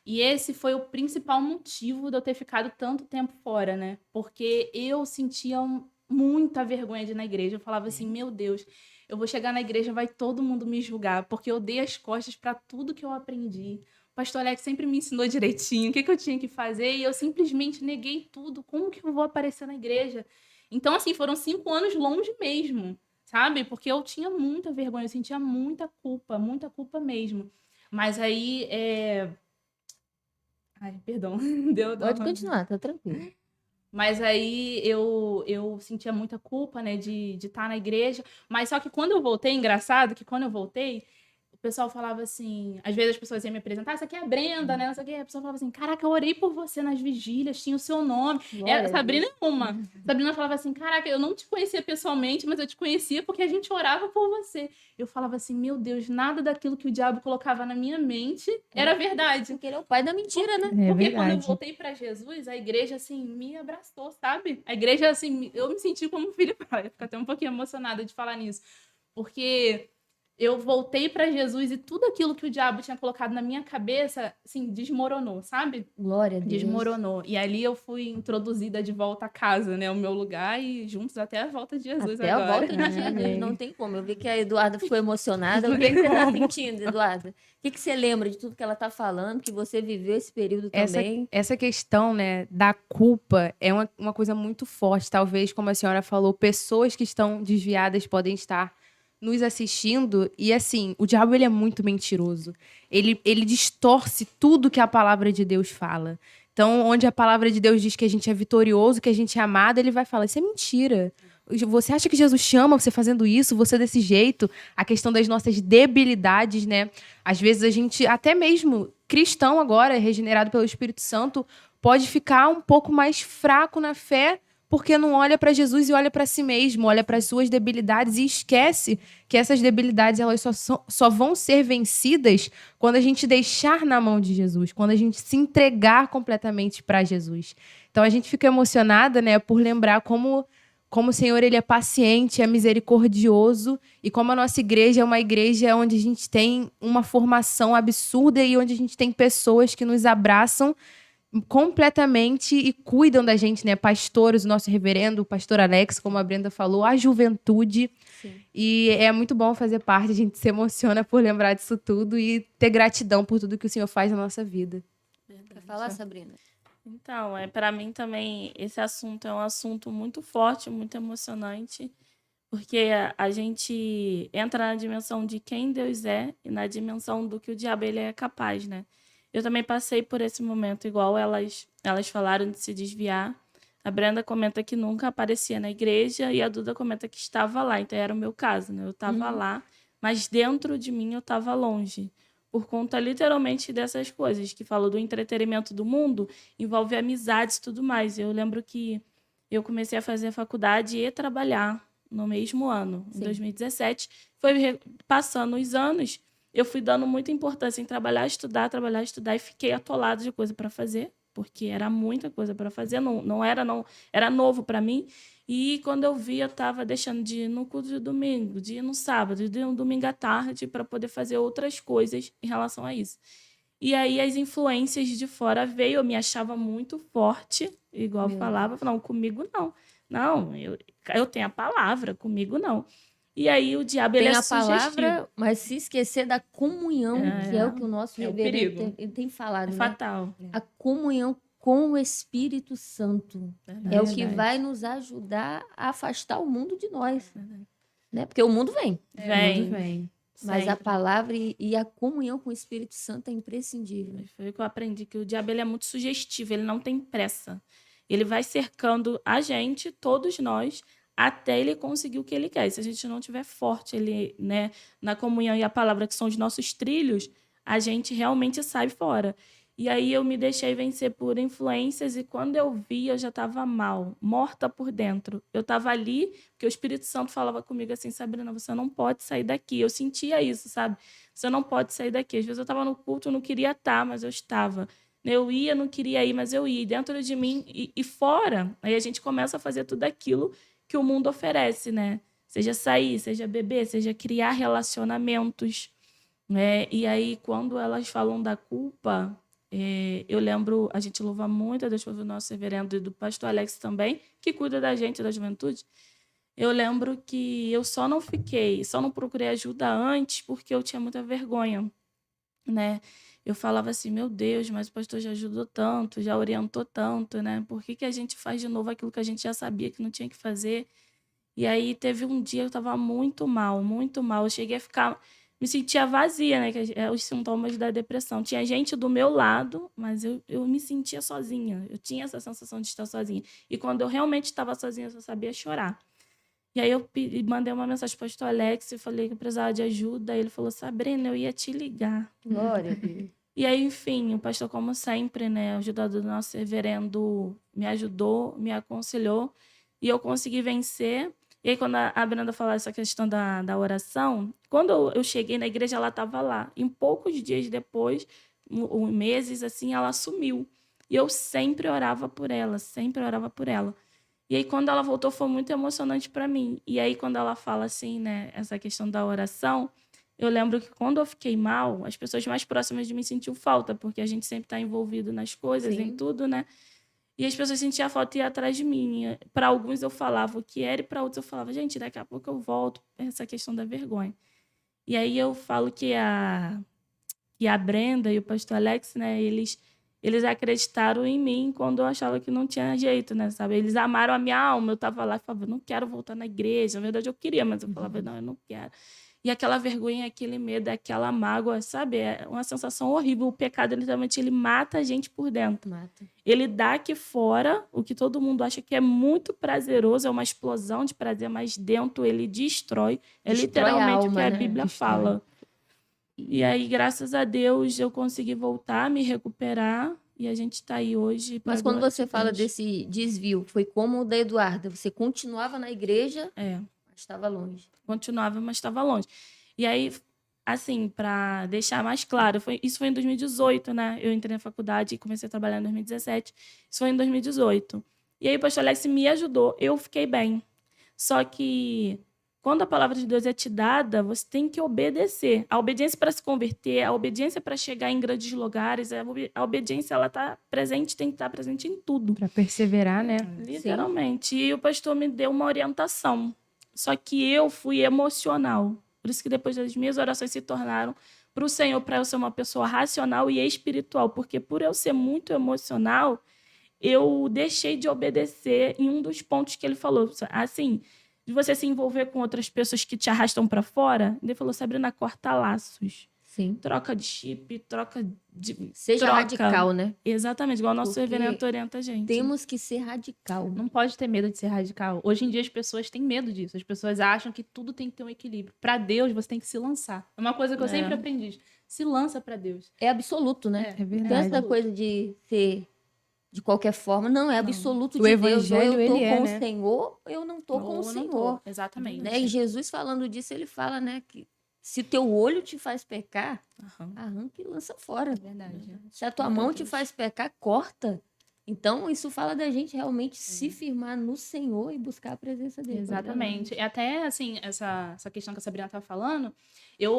E esse foi o principal motivo de eu ter ficado tanto tempo fora, né? Porque eu sentia muita vergonha de ir na igreja. Eu falava assim, meu Deus, eu vou chegar na igreja, vai todo mundo me julgar, porque eu dei as costas para tudo que eu aprendi. O pastor Alex sempre me ensinou direitinho o que eu tinha que fazer e eu simplesmente neguei tudo. Como que eu vou aparecer na igreja? Então, assim, foram 5 anos longe mesmo, sabe? Porque eu tinha muita vergonha, eu sentia muita culpa mesmo. Mas aí, Ai, perdão. Pode continuar, tá tranquilo. Mas aí eu sentia muita culpa, né, de estar na igreja. Mas só que quando eu voltei, engraçado que quando eu voltei, pessoal falava assim, às vezes as pessoas iam me apresentar, essa aqui é a Brenda, né? Essa aqui, a pessoa falava assim, caraca, eu orei por você nas vigílias, tinha o seu nome. Glória a Sabrina Deus. é uma. Sabrina falava assim, caraca, eu não te conhecia pessoalmente, mas eu te conhecia porque a gente orava por você. Eu falava assim, meu Deus, nada daquilo que o diabo colocava na minha mente era verdade. Porque ele é o pai da mentira, né? É Porque quando eu verdade. voltei pra Jesus, a igreja, assim, me abraçou, sabe? A igreja, assim, eu me senti como filho pai. Eu fico até um pouquinho emocionada de falar nisso. Porque eu voltei pra Jesus e tudo aquilo que o diabo tinha colocado na minha cabeça, assim, desmoronou, sabe? Glória a Deus. Desmoronou. E ali eu fui introduzida de volta a casa, né? O meu lugar e juntos até a volta de Jesus Até agora. a volta de Jesus, Amém. não tem como. Eu vi que a Eduarda ficou emocionada. Não O que tem que você está como. sentindo, Eduarda? O que que você lembra de tudo que ela está falando, que você viveu esse período também? Essa questão, né, da culpa é uma coisa muito forte. Talvez, como a senhora falou, pessoas que estão desviadas podem estar nos assistindo. E assim, o diabo ele é muito mentiroso. Ele distorce tudo que a palavra de Deus fala. Então, onde a palavra de Deus diz que a gente é vitorioso, que a gente é amado, ele vai falar, isso é mentira. Você acha que Jesus te ama você fazendo isso, você desse jeito? A questão das nossas debilidades, né? Às vezes a gente, até mesmo cristão agora, regenerado pelo Espírito Santo, pode ficar um pouco mais fraco na fé porque não olha para Jesus e olha para si mesmo, olha para as suas debilidades e esquece que essas debilidades elas só vão ser vencidas quando a gente deixar na mão de Jesus, quando a gente se entregar completamente para Jesus. Então a gente fica emocionada, né, por lembrar como o Senhor ele é paciente, é misericordioso e como a nossa igreja é uma igreja onde a gente tem uma formação absurda e onde a gente tem pessoas que nos abraçam completamente e cuidam da gente, né? Pastores, o nosso reverendo, o pastor Alex, como a Brenda falou, a juventude. Sim. E é muito bom fazer parte, a gente se emociona por lembrar disso tudo e ter gratidão por tudo que o Senhor faz na nossa vida. Quer falar, Sabrina? Então, para mim também esse assunto é um assunto muito forte, muito emocionante, porque a gente entra na dimensão de quem Deus é e na dimensão do que o diabo ele é capaz, né? Eu também passei por esse momento, igual elas falaram de se desviar. A Brenda comenta que nunca aparecia na igreja e a Duda comenta que estava lá. Então era o meu caso, né? Eu estava lá, mas dentro de mim eu estava longe. Por conta, literalmente, dessas coisas que falou do entretenimento do mundo, envolve amizades e tudo mais. Eu lembro que eu comecei a fazer faculdade e trabalhar no mesmo ano, em Sim. 2017. Foi passando os anos, eu fui dando muita importância em trabalhar, estudar e fiquei atolada de coisa para fazer, porque era muita coisa para fazer, não era novo para mim. E quando eu vi, eu estava deixando de ir no culto de domingo, de ir no sábado, de ir no domingo à tarde para poder fazer outras coisas em relação a isso. E aí as influências de fora veio, eu me achava muito forte, igual eu falava, não, comigo não. Não, eu tenho a palavra, comigo não. E aí o diabo ele Tem é a palavra, sugestivo. mas se esquecer da comunhão, que é o que o nosso É o reverendo perigo. ele tem falado, É né? fatal. A comunhão com o Espírito Santo é o que Verdade. vai nos ajudar a afastar o mundo de nós, né? Porque o mundo vem, Vem. Tudo bem. mas a Sempre. palavra e a comunhão com o Espírito Santo é imprescindível. Foi o que eu aprendi, que o diabo ele é muito sugestivo, ele não tem pressa. Ele vai cercando a gente, todos nós, até ele conseguir o que ele quer. E se a gente não tiver forte ele, né, na comunhão e a palavra, que são os nossos trilhos, a gente realmente sai fora. E aí eu me deixei vencer por influências e quando eu vi, eu já estava mal, morta por dentro. Eu estava ali, porque o Espírito Santo falava comigo assim, Sabrina, você não pode sair daqui. Eu sentia isso, sabe? Você não pode sair daqui. Às vezes eu estava no culto, eu não queria estar, mas eu estava. Eu ia, não queria ir, mas eu ia. E dentro de mim e fora, aí a gente começa a fazer tudo aquilo que o mundo oferece, né? Seja sair, seja beber, seja criar relacionamentos, né? E aí, quando elas falam da culpa, eu lembro, a gente louva muito a Deus pelo nosso reverendo e do pastor Alex também, que cuida da gente, da juventude. Eu lembro que eu só não procurei ajuda antes porque eu tinha muita vergonha, né? Eu falava assim, meu Deus, mas o pastor já ajudou tanto, já orientou tanto, né? Por que a gente faz de novo aquilo que a gente já sabia que não tinha que fazer? E aí teve um dia que eu estava muito mal, muito mal. Eu cheguei a ficar, me sentia vazia, né? Que é os sintomas da depressão. Tinha gente do meu lado, mas eu me sentia sozinha. Eu tinha essa sensação de estar sozinha. E quando eu realmente estava sozinha, eu só sabia chorar. E aí eu mandei uma mensagem para o pastor Alex e falei que eu precisava de ajuda. Aí ele falou, Sabrina, eu ia te ligar. Glória a Deus. E aí, enfim, o pastor, como sempre, né, ajudado do nosso reverendo, me ajudou, me aconselhou, e eu consegui vencer. E aí, quando a Brenda falou essa questão da oração, quando eu cheguei na igreja, ela estava lá. Em poucos dias depois, meses, assim, ela sumiu. E eu sempre orava por ela, sempre orava por ela. E aí, quando ela voltou, foi muito emocionante para mim. E aí, quando ela fala assim, né, essa questão da oração, eu lembro que quando eu fiquei mal, as pessoas mais próximas de mim sentiam falta, porque a gente sempre está envolvido nas coisas, em Sim. tudo, né? E as pessoas sentiam falta e iam atrás de mim. Para alguns eu falava o que era, e para outros eu falava, gente, daqui a pouco eu volto. Essa questão da vergonha. E aí eu falo que a Brenda e o pastor Alex, né, eles acreditaram em mim quando eu achava que não tinha jeito, né, sabe? Eles amaram a minha alma. Eu tava lá e falava, não quero voltar na igreja. Na verdade, eu queria, mas eu falava, não, eu não quero. E aquela vergonha, aquele medo, aquela mágoa, sabe? É uma sensação horrível. O pecado, literalmente, ele mata a gente por dentro. Mata. Ele dá aqui fora o que todo mundo acha que é muito prazeroso, é uma explosão de prazer, mas dentro ele destrói. É Destrói literalmente a o que alma, a né? Bíblia Destrói. fala. E aí, graças a Deus, eu consegui voltar, me recuperar, e a gente está aí hoje. pra Mas quando glória você de fala Deus. desse desvio, foi como o da Eduarda. Você continuava na igreja, É, mas estava longe. continuava, mas estava longe. E aí, assim, para deixar mais claro, isso foi em 2018, né? Eu entrei na faculdade e comecei a trabalhar em 2017. Isso foi em 2018. E aí o pastor Alex me ajudou, eu fiquei bem. Só que quando a palavra de Deus é te dada, você tem que obedecer. A obediência para se converter, a obediência para chegar em grandes lugares, a obediência ela tá presente, tem que estar presente em tudo. Para perseverar, né? Literalmente. E o pastor me deu uma orientação. Só que eu fui emocional. Por isso que depois as minhas orações se tornaram para o Senhor, para eu ser uma pessoa racional e espiritual. Porque por eu ser muito emocional, eu deixei de obedecer em um dos pontos que ele falou. Assim, de você se envolver com outras pessoas que te arrastam para fora. Ele falou, Sabrina, corta laços. Sim. Troca de chip, troca de... Seja troca. radical, né? Exatamente, igual o nosso Porque reverendo orienta a gente. Temos que ser radical. Não pode ter medo de ser radical. Hoje em dia as pessoas têm medo disso. As pessoas acham que tudo tem que ter um equilíbrio. Para Deus, você tem que se lançar. É uma coisa que eu sempre aprendi. Se lança para Deus. É absoluto, né? É Tem verdade. essa coisa de ser de qualquer forma. Não, é absoluto O de Deus. Ou evangelho, eu tô ele é, com né? o Senhor, ou eu não tô com o Ou não Senhor. tô. Exatamente. Né? E Jesus falando disso, ele fala, né, que se teu olho te faz pecar, Aham. arranca e lança fora. É verdade. Se a tua Glória a mão te Deus. faz pecar, corta. Então, isso fala da gente realmente se firmar no Senhor e buscar a presença dele. Exatamente. E até, assim, essa questão que a Sabrina tá falando,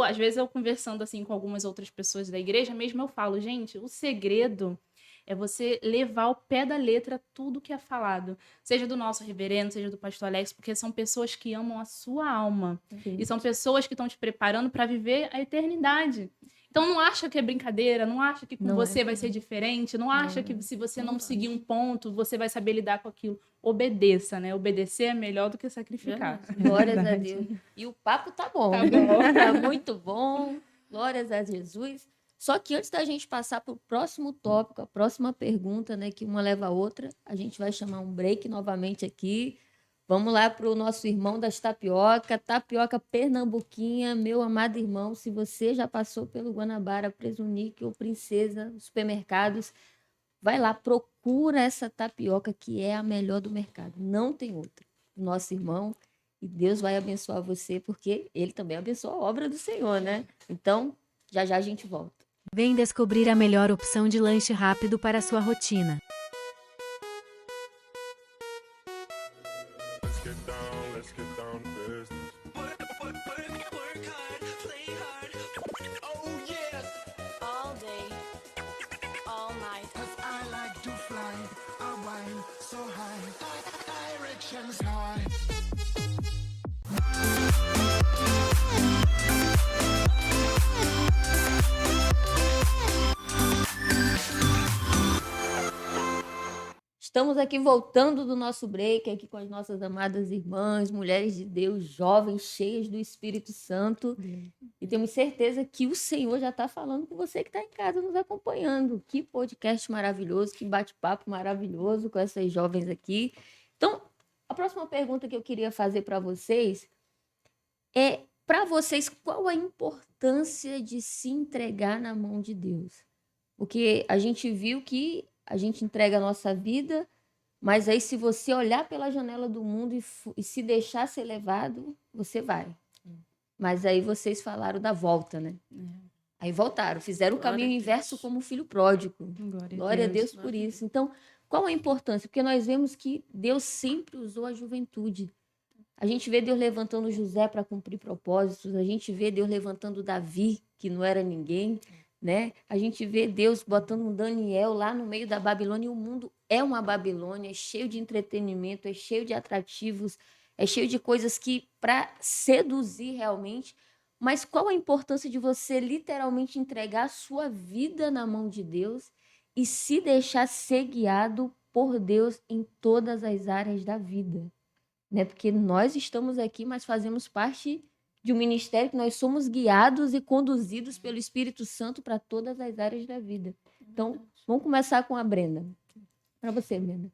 às vezes, eu conversando, assim, com algumas outras pessoas da igreja, mesmo eu falo, gente, o segredo é você levar ao pé da letra tudo que é falado. Seja do nosso reverendo, seja do pastor Alex, porque são pessoas que amam a sua alma. Sim. E são pessoas que estão te preparando para viver a eternidade. Então não acha que é brincadeira, não acha que com Não é. você vai ser diferente, não acha que se você não seguir um ponto, você vai saber lidar com aquilo. Obedeça, né? Obedecer é melhor do que sacrificar. Glórias a Verdade. Deus. E o papo tá bom. Tá bom. Tá muito bom. Glórias a Jesus. Só que antes da gente passar para o próximo tópico, a próxima pergunta, né, que uma leva a outra, a gente vai chamar um break novamente aqui. Vamos lá para o nosso irmão das tapioca pernambuquinha, meu amado irmão. Se você já passou pelo Guanabara, Presunique ou Princesa, supermercados, vai lá, procura essa tapioca que é a melhor do mercado. Não tem outra. Nosso irmão, e Deus vai abençoar você, porque ele também abençoa a obra do Senhor, né? Então, já já a gente volta. Vem descobrir a melhor opção de lanche rápido para a sua rotina. Let's get down to business. Work hard, play hard. Oh yeah. All day, all night. 'Cause I like to fly, I whine so high, directions high. Estamos aqui voltando do nosso break, aqui com as nossas amadas irmãs, mulheres de Deus, jovens, cheias do Espírito Santo. E temos certeza que o Senhor já está falando com você que está em casa nos acompanhando. Que podcast maravilhoso, que bate-papo maravilhoso com essas jovens aqui. Então, A próxima pergunta que eu queria fazer para vocês é, para vocês, qual a importância de se entregar na mão de Deus? Porque a gente viu que a gente entrega a nossa vida, mas aí se você olhar pela janela do mundo e se deixar ser levado, você vai. Mas aí vocês falaram da volta, né? Aí voltaram, fizeram o Glória caminho a inverso Deus. como o filho pródigo. Glória a Glória a Deus. Deus por isso. Então, qual a importância? Porque nós vemos que Deus sempre usou a juventude. A gente vê Deus levantando José para cumprir propósitos, a gente vê Deus levantando Davi, que não era ninguém, né? A gente vê Deus botando um Daniel lá no meio da Babilônia, e o mundo é uma Babilônia, é cheio de entretenimento, é cheio de atrativos, é cheio de coisas que para seduzir realmente. Mas qual a importância de você literalmente entregar a sua vida na mão de Deus e se deixar ser guiado por Deus em todas as áreas da vida? Né? Porque nós estamos aqui, mas fazemos parte de um ministério que nós somos guiados e conduzidos pelo Espírito Santo para todas as áreas da vida. Então, vamos começar com a Brenda. Para você, Brenda.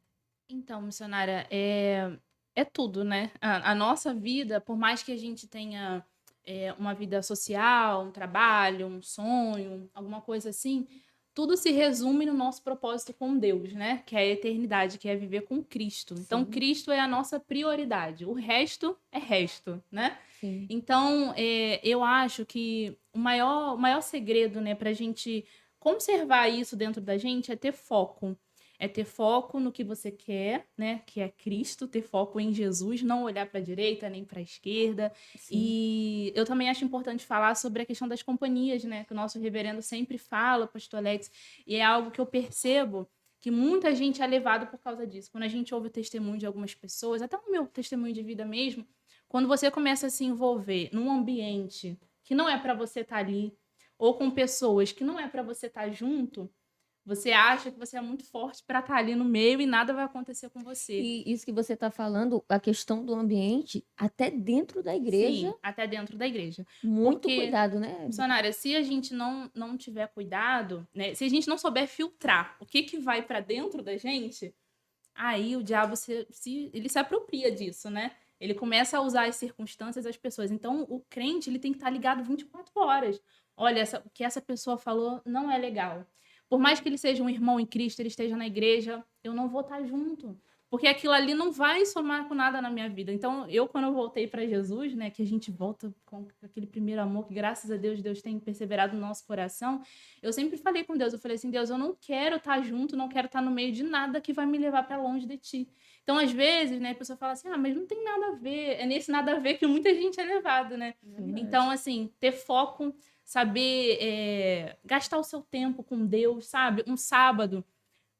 Então, missionária, é tudo, né? A nossa vida, por mais que a gente tenha uma vida social, um trabalho, um sonho, alguma coisa assim, tudo se resume no nosso propósito com Deus, né? Que é a eternidade, que é viver com Cristo. Então, Sim. Cristo é a nossa prioridade. O resto é resto, né? Sim. Então, eu acho que o maior segredo, né, para a gente conservar isso dentro da gente é ter foco. É ter foco no que você quer, né? Que é Cristo, ter foco em Jesus, não olhar para a direita nem para a esquerda. E eu também acho importante falar sobre a questão das companhias, né? Que o nosso reverendo sempre fala, pastor Alex, e é algo que eu percebo que muita gente é levado por causa disso. Quando a gente ouve o testemunho de algumas pessoas, até o meu testemunho de vida mesmo, quando você começa a se envolver num ambiente que não é para você estar ali, ou com pessoas que não é para você estar junto, você acha que você é muito forte para estar ali no meio e nada vai acontecer com você. E isso que você está falando, a questão do ambiente, até dentro da igreja, Sim, até dentro da igreja. muito Porque, cuidado, né? missionária, se a gente não tiver cuidado, né, se a gente não souber filtrar o que vai para dentro da gente, aí o diabo ele se apropria disso, né? Ele começa a usar as circunstâncias, as pessoas. Então, o crente ele tem que estar ligado 24 horas. Olha, o que essa pessoa falou não é legal. Por mais que ele seja um irmão em Cristo, ele esteja na igreja, eu não vou estar junto. Porque aquilo ali não vai somar com nada na minha vida. Então, quando eu voltei para Jesus, né, que a gente volta com aquele primeiro amor que, graças a Deus, Deus tem perseverado no nosso coração, eu sempre falei com Deus, eu falei assim, Deus, eu não quero estar junto, não quero estar no meio de nada que vai me levar para longe de ti. Então, às vezes, né, a pessoa fala assim, mas não tem nada a ver. É nesse nada a ver que muita gente é levado, né? Então, assim, ter foco, saber gastar o seu tempo com Deus, sabe? Um sábado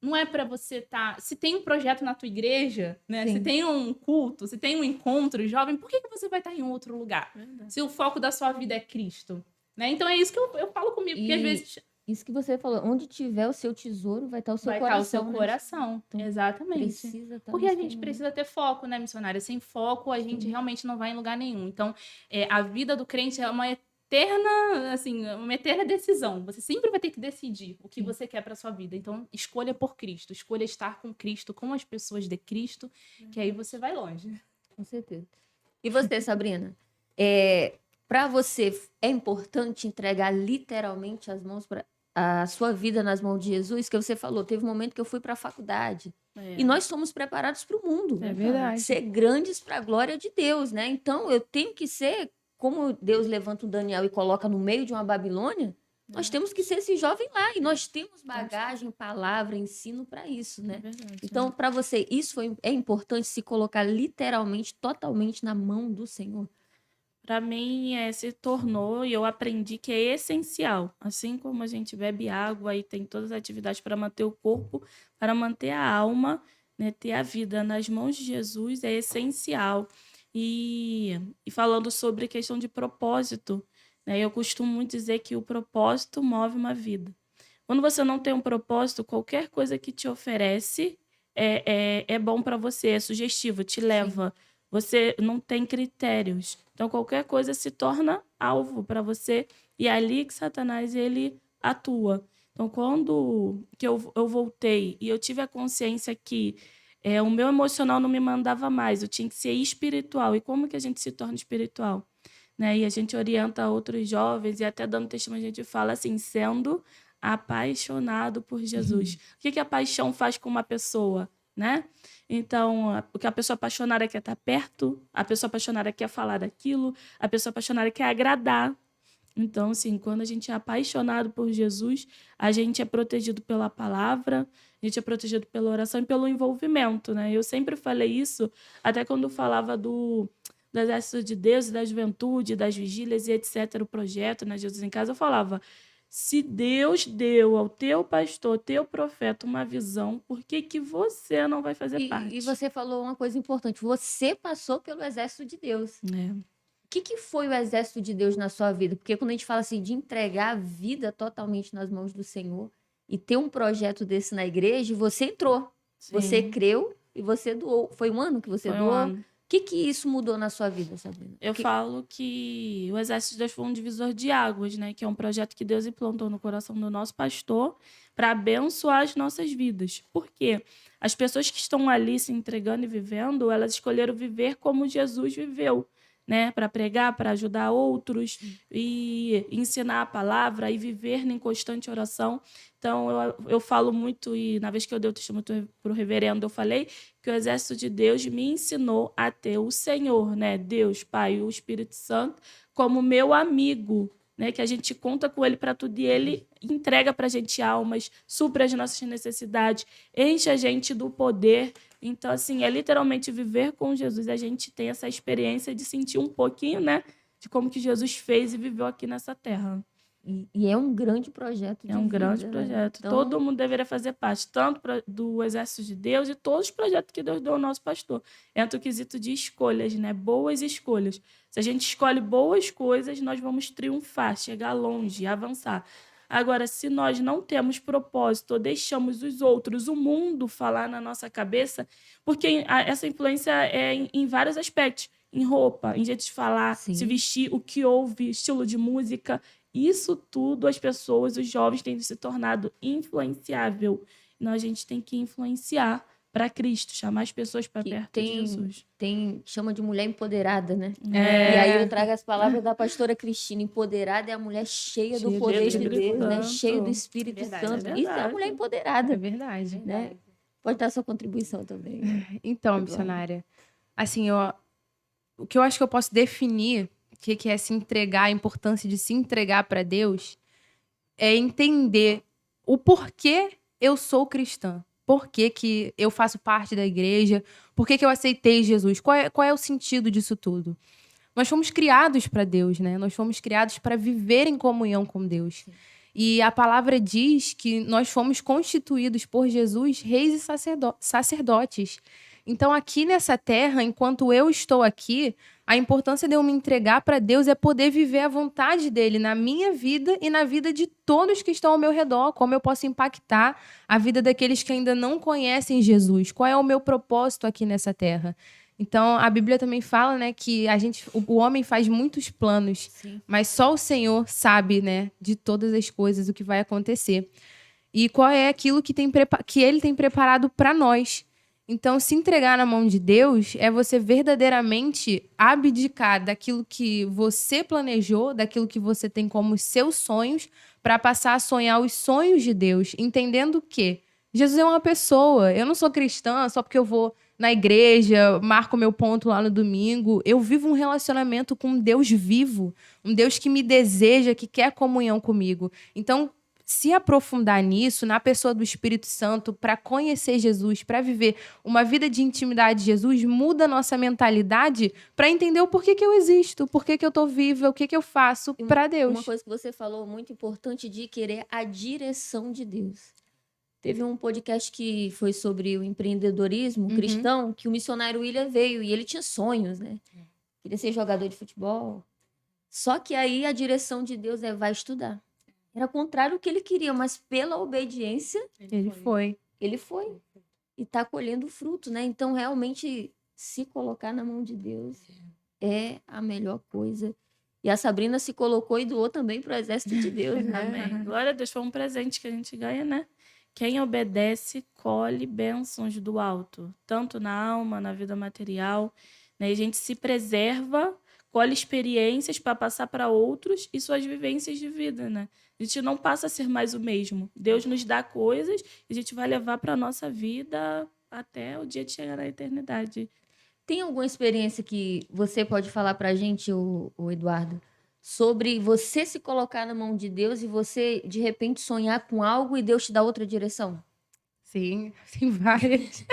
não é para você estar... Se tem um projeto na tua igreja, né? Sim. Se tem um culto, se tem um encontro jovem, por que você vai estar em outro lugar? Se o foco da sua vida é Cristo, né? Então, é isso que eu falo comigo, porque às vezes... Isso que você falou, onde tiver o seu tesouro, vai estar o seu vai coração. estar o seu né? coração, Então, exatamente. Precisa estar Porque no a gente Senhor. precisa ter foco, né, missionária? Sem foco, a gente realmente não vai em lugar nenhum. Então, a vida do crente é uma eterna decisão. Você sempre vai ter que decidir o que você quer para sua vida. Então, escolha por Cristo, escolha estar com Cristo, com as pessoas de Cristo, que aí você vai longe. Com certeza. E você, Sabrina? Para você, é importante entregar literalmente a sua vida nas mãos de Jesus? Que você falou, teve um momento que eu fui para a faculdade. E nós somos preparados para o mundo. É verdade. Ser grandes para a glória de Deus, né? Então, eu tenho que ser, como Deus levanta o Daniel e coloca no meio de uma Babilônia, nós temos que ser esse jovem lá. E nós temos bagagem, palavra, ensino para isso, né? Então, para você, isso é importante se colocar literalmente, totalmente na mão do Senhor? Para mim, se tornou, e eu aprendi que é essencial. Assim como a gente bebe água e tem todas as atividades para manter o corpo, para manter a alma, né, ter a vida nas mãos de Jesus é essencial. E falando sobre a questão de propósito, né, eu costumo muito dizer que o propósito move uma vida. Quando você não tem um propósito, qualquer coisa que te oferece é bom para você, é sugestivo, te leva. Você não tem critérios. Então, qualquer coisa se torna alvo para você. E é ali que Satanás ele atua. Então, quando que eu voltei e eu tive a consciência que o meu emocional não me mandava mais, eu tinha que ser espiritual. E como que a gente se torna espiritual? Né? E a gente orienta outros jovens, e até dando testemunho, a gente fala assim, sendo apaixonado por Jesus. O que a paixão faz com uma pessoa? Né? Então, porque a pessoa apaixonada quer estar perto, a pessoa apaixonada quer falar daquilo, a pessoa apaixonada quer agradar. Então, assim, quando a gente é apaixonado por Jesus, a gente é protegido pela palavra, a gente é protegido pela oração e pelo envolvimento, né? Eu sempre falei isso, até quando falava do Exército de Deus, da juventude, das vigílias e etc., o projeto, né, Jesus em Casa, eu falava, se Deus deu ao teu pastor, teu profeta, uma visão, por que que você não vai fazer parte? E você falou uma coisa importante. Você passou pelo exército de Deus. É. O que foi o exército de Deus na sua vida? Porque quando a gente fala assim de entregar a vida totalmente nas mãos do Senhor e ter um projeto desse na igreja, você entrou. Você Sim. creu e você doou. Foi um ano que você Foi um doou? ano. O que isso mudou na sua vida, Sabrina? Eu falo que o Exército de Deus foi um divisor de águas, né? Que é um projeto que Deus implantou no coração do nosso pastor para abençoar as nossas vidas. Por quê? As pessoas que estão ali se entregando e vivendo, elas escolheram viver como Jesus viveu, né? Para pregar, para ajudar outros e ensinar a palavra e viver em constante oração. Então, eu falo muito, e na vez que eu dei o testemunho para o reverendo, eu falei que o Exército de Deus me ensinou a ter o Senhor, né? Deus, Pai e o Espírito Santo, como meu amigo, né? Que a gente conta com ele para tudo e ele entrega para a gente almas, supre as nossas necessidades, enche a gente do poder. Então, assim, é literalmente viver com Jesus. A gente tem essa experiência de sentir um pouquinho, né? De como que Jesus fez e viveu aqui nessa terra. E é um grande projeto de É um grande vida, né? projeto. Então, Todo mundo deveria fazer parte, tanto do Exército de Deus e todos os projetos que Deus deu ao nosso pastor. Entra o quesito de escolhas, né? Boas escolhas. Se a gente escolhe boas coisas, nós vamos triunfar, chegar longe, avançar. Agora, se nós não temos propósito ou deixamos os outros, o mundo falar na nossa cabeça, porque essa influência é em vários aspectos. Em roupa, em jeito de falar, Sim. se vestir, o que ouve, estilo de música. Isso tudo, as pessoas, os jovens têm se tornado influenciável. Então, a gente tem que influenciar para Cristo, chamar as pessoas para que perto de Jesus. chama de mulher empoderada, né? É. E aí eu trago as palavras da pastora Cristina. Empoderada é a mulher cheia do Cheia do poder de Espírito Deus, né? Santo. Cheia do Espírito É verdade, Santo. é Isso é a verdade. mulher empoderada, É verdade. né? Pode dar sua contribuição também. Então, Eduardo. missionária, assim, o que eu acho que eu posso definir o que é se entregar, a importância de se entregar para Deus, é entender o porquê eu sou cristã. Por que que eu faço parte da igreja? Por que que eu aceitei Jesus? Qual é o sentido disso tudo? Nós fomos criados para Deus, né? Nós fomos criados para viver em comunhão com Deus. E a palavra diz que nós fomos constituídos por Jesus reis e sacerdotes. Então, aqui nessa terra, enquanto eu estou aqui, a importância de eu me entregar para Deus é poder viver a vontade dele na minha vida e na vida de todos que estão ao meu redor. Como eu posso impactar a vida daqueles que ainda não conhecem Jesus? Qual é o meu propósito aqui nessa terra? Então, a Bíblia também fala, né, que o homem faz muitos planos, Sim. mas só o Senhor sabe, né, de todas as coisas, o que vai acontecer. E qual é aquilo que ele tem preparado para nós. Então, se entregar na mão de Deus é você verdadeiramente abdicar daquilo que você planejou, daquilo que você tem como seus sonhos, para passar a sonhar os sonhos de Deus, entendendo que Jesus é uma pessoa. Eu não sou cristã só porque eu vou na igreja, marco meu ponto lá no domingo. Eu vivo um relacionamento com um Deus vivo, um Deus que me deseja, que quer comunhão comigo. Então, se aprofundar nisso, na pessoa do Espírito Santo, para conhecer Jesus, para viver uma vida de intimidade de Jesus, muda a nossa mentalidade para entender o porquê que eu existo, o porquê que eu estou viva, o que eu faço para Deus. Uma coisa que você falou muito importante de querer a direção de Deus. Teve um podcast que foi sobre o empreendedorismo cristão, que o missionário William veio e ele tinha sonhos, né? Queria ser jogador de futebol. Só que aí a direção de Deus vai estudar. Era contrário do que ele queria, mas pela obediência, Ele foi. ele foi. E está colhendo fruto, né? Então, realmente, se colocar na mão de Deus é a melhor coisa. E a Sabrina se colocou e doou também para o exército de Deus, né? Amém. Glória a Deus, foi um presente que a gente ganha, né? quem obedece colhe bênçãos do alto, tanto na alma, na vida material, né? E a gente se preserva, colhe experiências para passar para outros e suas vivências de vida, né? A gente não passa a ser mais o mesmo. Deus nos dá coisas e a gente vai levar para a nossa vida até o dia de chegar na eternidade. Tem alguma experiência que você pode falar pra gente, o Eduardo, sobre você se colocar na mão de Deus e você, de repente, sonhar com algo e Deus te dá outra direção? Sim, tem várias.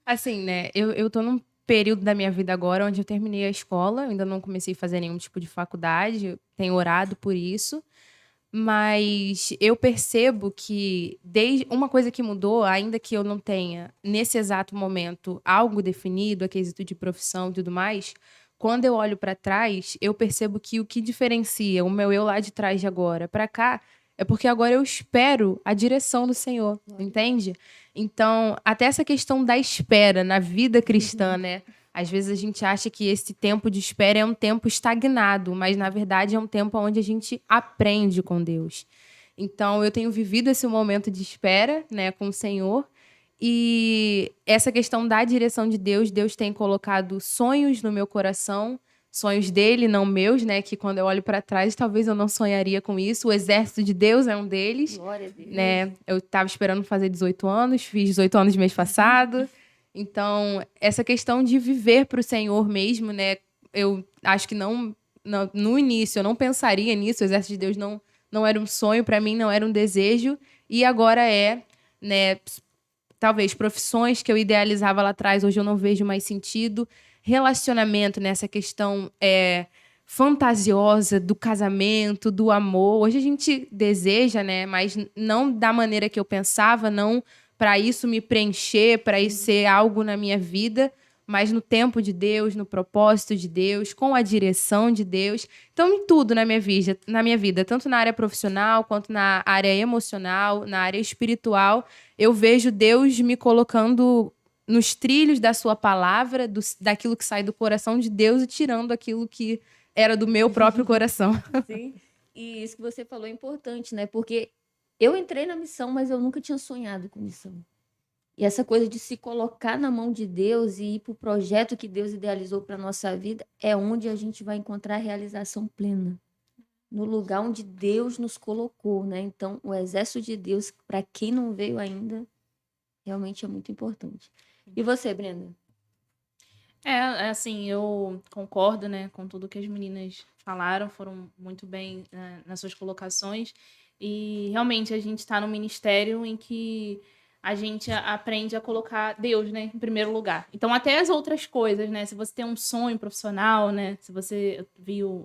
Assim, né? Eu tô num período da minha vida agora onde eu terminei a escola, ainda não comecei a fazer nenhum tipo de faculdade, eu tenho orado por isso. Mas eu percebo que desde uma coisa que mudou, ainda que eu não tenha nesse exato momento algo definido, a quesito de profissão e tudo mais, quando eu olho para trás, eu percebo que o que diferencia o meu eu lá de trás de agora para cá é porque agora eu espero a direção do Senhor, entende? Então, até essa questão da espera na vida cristã, né? Às vezes a gente acha que esse tempo de espera é um tempo estagnado, mas na verdade é um tempo onde a gente aprende com Deus. Então eu tenho vivido esse momento de espera, né, com o Senhor, e essa questão da direção de Deus, Deus tem colocado sonhos no meu coração, sonhos dele, não meus, né, que quando eu olho para trás talvez eu não sonharia com isso. O exército de Deus é um deles, Glória a Deus. né? Eu estava esperando fazer 18 anos, fiz 18 anos mês passado. Então, essa questão de viver para o Senhor mesmo, né? Eu acho que no início eu não pensaria nisso. O exército de Deus não era um sonho para mim, não era um desejo. E agora é, né? Talvez profissões que eu idealizava lá atrás, hoje eu não vejo mais sentido. Relacionamento, nessa questão fantasiosa do casamento, do amor. Hoje a gente deseja, né? Mas não da maneira que eu pensava, não para isso me preencher, para isso ser algo na minha vida, mas no tempo de Deus, no propósito de Deus, com a direção de Deus. Então, em tudo na minha vida, tanto na área profissional, quanto na área emocional, na área espiritual, eu vejo Deus me colocando nos trilhos da sua palavra, daquilo que sai do coração de Deus e tirando aquilo que era do meu próprio coração. Sim. E isso que você falou é importante, né? Porque eu entrei na missão, mas eu nunca tinha sonhado com missão. E essa coisa de se colocar na mão de Deus e ir para o projeto que Deus idealizou para a nossa vida é onde a gente vai encontrar a realização plena. No lugar onde Deus nos colocou, né? Então, o exército de Deus, para quem não veio ainda, realmente é muito importante. E você, Brenda? Assim, eu concordo, né, com tudo que as meninas falaram, foram muito bem, nas suas colocações. E realmente a gente está num ministério em que a gente aprende a colocar Deus, né, em primeiro lugar. Então, até as outras coisas, né? Se você tem um sonho profissional, né? Se você viu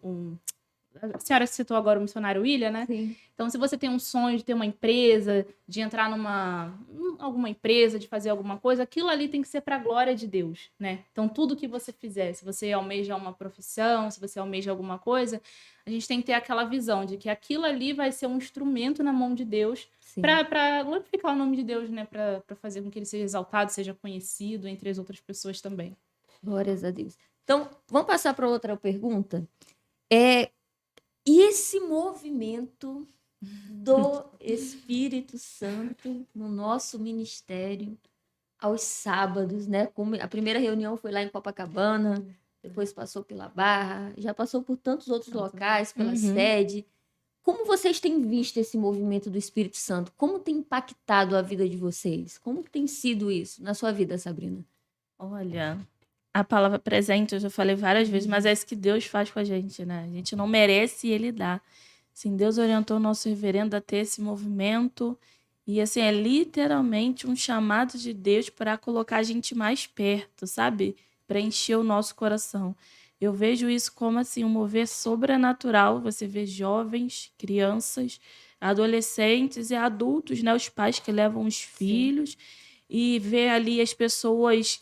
a senhora citou agora o missionário William, né? Sim. Então, se você tem um sonho de ter uma empresa, de entrar alguma empresa, de fazer alguma coisa, aquilo ali tem que ser para a glória de Deus, né? Então, tudo que você fizer, se você almeja uma profissão, se você almeja alguma coisa, a gente tem que ter aquela visão de que aquilo ali vai ser um instrumento na mão de Deus para glorificar o nome de Deus, né? Para fazer com que ele seja exaltado, seja conhecido entre as outras pessoas também. Glórias a Deus. Então, vamos passar para outra pergunta. E esse movimento do Espírito Santo no nosso ministério aos sábados, né? Como a primeira reunião foi lá em Copacabana, depois passou pela Barra, já passou por tantos outros locais, pela sede. Como vocês têm visto esse movimento do Espírito Santo? Como tem impactado a vida de vocês? Como que tem sido isso na sua vida, Sabrina? Olha, a palavra presente, eu já falei várias vezes, mas é isso que Deus faz com a gente, né? A gente não merece e Ele dá. Assim, Deus orientou o nosso reverendo a ter esse movimento e, assim, é literalmente um chamado de Deus para colocar a gente mais perto, sabe? Para encher o nosso coração. Eu vejo isso como, assim, um mover sobrenatural. Você vê jovens, crianças, adolescentes e adultos, né? Os pais que levam os filhos e vê ali as pessoas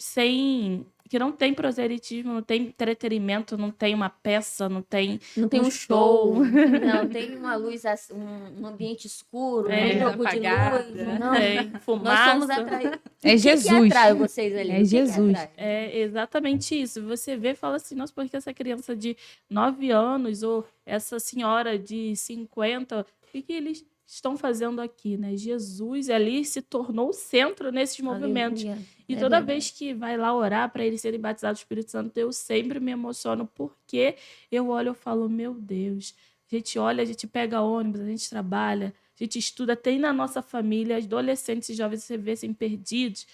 que não tem proselitismo, não tem entretenimento, não tem uma peça, não tem um show, não tem uma luz, um ambiente escuro, um jogo apagada, de luz, não. tem Nós fumaça. somos atraídos. É O Jesus. que atrai vocês ali? É O que que Jesus. atrai? É exatamente isso. Você vê e fala assim, nossa, por que essa criança de 9 anos ou essa senhora de 50, por que eles estão fazendo aqui, né? Jesus ali se tornou o centro nesses movimentos. Aleluia. E É toda verdade. vez que vai lá orar para eles serem batizados do Espírito Santo, eu sempre me emociono, porque eu olho e falo, meu Deus, a gente olha, a gente pega ônibus, a gente trabalha, a gente estuda, tem na nossa família, adolescentes e jovens você vê assim, perdidos,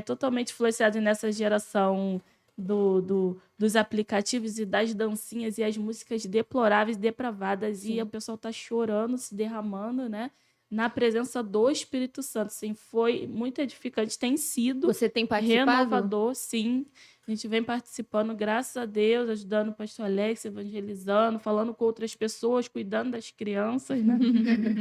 totalmente influenciados nessa geração dos aplicativos e das dancinhas e as músicas deploráveis, depravadas, e o pessoal tá chorando, se derramando, né? Na presença do Espírito Santo. Assim, foi muito edificante, tem sido Você tem participado? renovador, sim. A gente vem participando, graças a Deus, ajudando o pastor Alex, evangelizando, falando com outras pessoas, cuidando das crianças, né?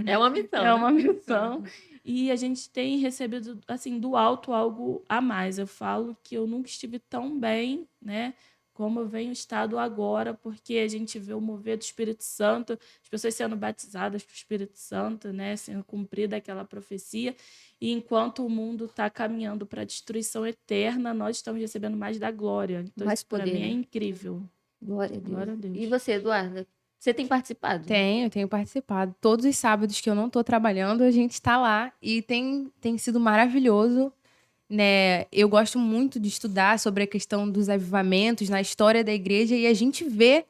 É uma missão, É né? uma missão. E a gente tem recebido, assim, do alto algo a mais. Eu falo que eu nunca estive tão bem, né? Como eu venho estado agora, porque a gente vê o mover do Espírito Santo, as pessoas sendo batizadas pelo Espírito Santo, né? Sendo cumprida aquela profecia. E enquanto o mundo está caminhando para a destruição eterna, nós estamos recebendo mais da glória. Então, Mais isso para poder, mim é né? incrível. Glória a Deus. Glória a Deus. E você, Eduarda? Você tem participado? Tenho participado. Todos os sábados que eu não tô trabalhando, a gente tá lá e tem sido maravilhoso, né? Eu gosto muito de estudar sobre a questão dos avivamentos na história da igreja e a gente vê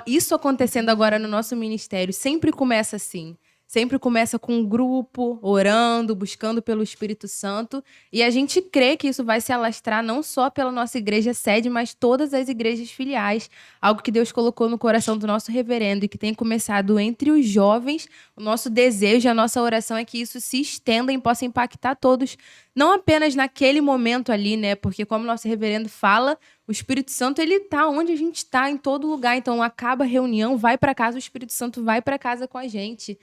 isso acontecendo agora no nosso ministério. Sempre começa assim. Sempre começa com um grupo, orando, buscando pelo Espírito Santo. E a gente crê que isso vai se alastrar não só pela nossa igreja sede, mas todas as igrejas filiais. Algo que Deus colocou no coração do nosso reverendo e que tem começado entre os jovens. O nosso desejo, a nossa oração é que isso se estenda e possa impactar todos. Não apenas naquele momento ali, né? Porque como o nosso reverendo fala, o Espírito Santo, ele tá onde a gente tá, em todo lugar. Então, acaba a reunião, vai para casa, o Espírito Santo vai para casa com a gente.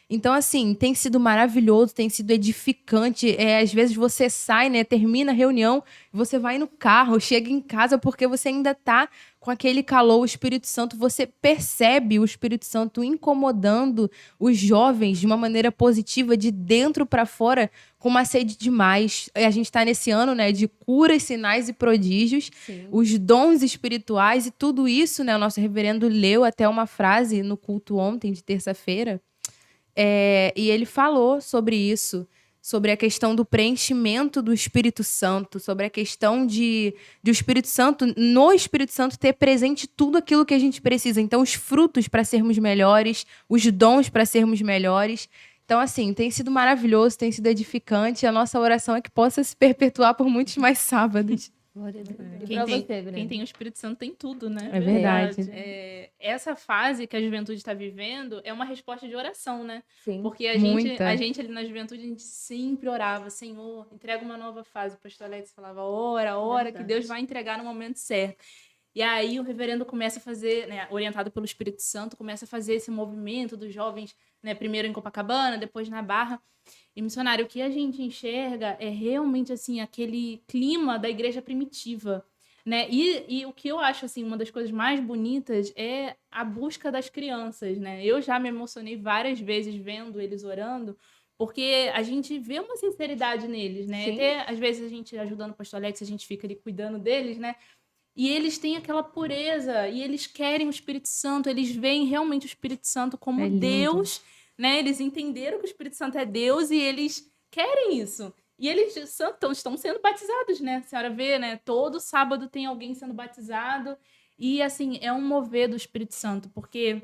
Então, assim, tem sido maravilhoso, tem sido edificante. Às vezes você sai, né, termina a reunião, você vai no carro, chega em casa porque você ainda tá com aquele calor, o Espírito Santo, você percebe o Espírito Santo incomodando os jovens de uma maneira positiva, de dentro para fora, com uma sede demais. A gente está nesse ano, né, de curas, sinais e prodígios, Sim. os dons espirituais e tudo isso, né, o nosso reverendo leu até uma frase no culto ontem, de terça-feira, e ele falou sobre isso, sobre a questão do preenchimento do Espírito Santo, sobre a questão de o Espírito Santo, no Espírito Santo, ter presente tudo aquilo que a gente precisa. Então, os frutos para sermos melhores, os dons para sermos melhores. Então, assim, tem sido maravilhoso, tem sido edificante. A nossa oração é que possa se perpetuar por muitos mais sábados. Glória a Deus. E Quem pra tem, você, Breno? quem tem o Espírito Santo tem tudo, né? É verdade. Essa fase que a juventude está vivendo é uma resposta de oração, né? Sim. Porque a Muita. gente ali na juventude, a gente sempre orava, Senhor, entrega uma nova fase. O pastor Alex falava, ora, que Deus vai entregar no momento certo. E aí o reverendo começa a fazer, né, orientado pelo Espírito Santo, começa a fazer esse movimento dos jovens, né, primeiro em Copacabana, depois na Barra. E, missionário, o que a gente enxerga é realmente, assim, aquele clima da igreja primitiva, né? E o que eu acho, assim, uma das coisas mais bonitas é a busca das crianças, né? Eu já me emocionei várias vezes vendo eles orando, porque a gente vê uma sinceridade neles, né? Sim. Até, às vezes, a gente ajudando o pastor Alex, a gente fica ali cuidando deles, né? E eles têm aquela pureza, e eles querem o Espírito Santo, eles veem realmente o Espírito Santo como É lindo. Deus, né? Eles entenderam que o Espírito Santo é Deus e eles querem isso. E eles estão sendo batizados, né? A senhora vê, né? Todo sábado tem alguém sendo batizado. E, assim, é um mover do Espírito Santo, porque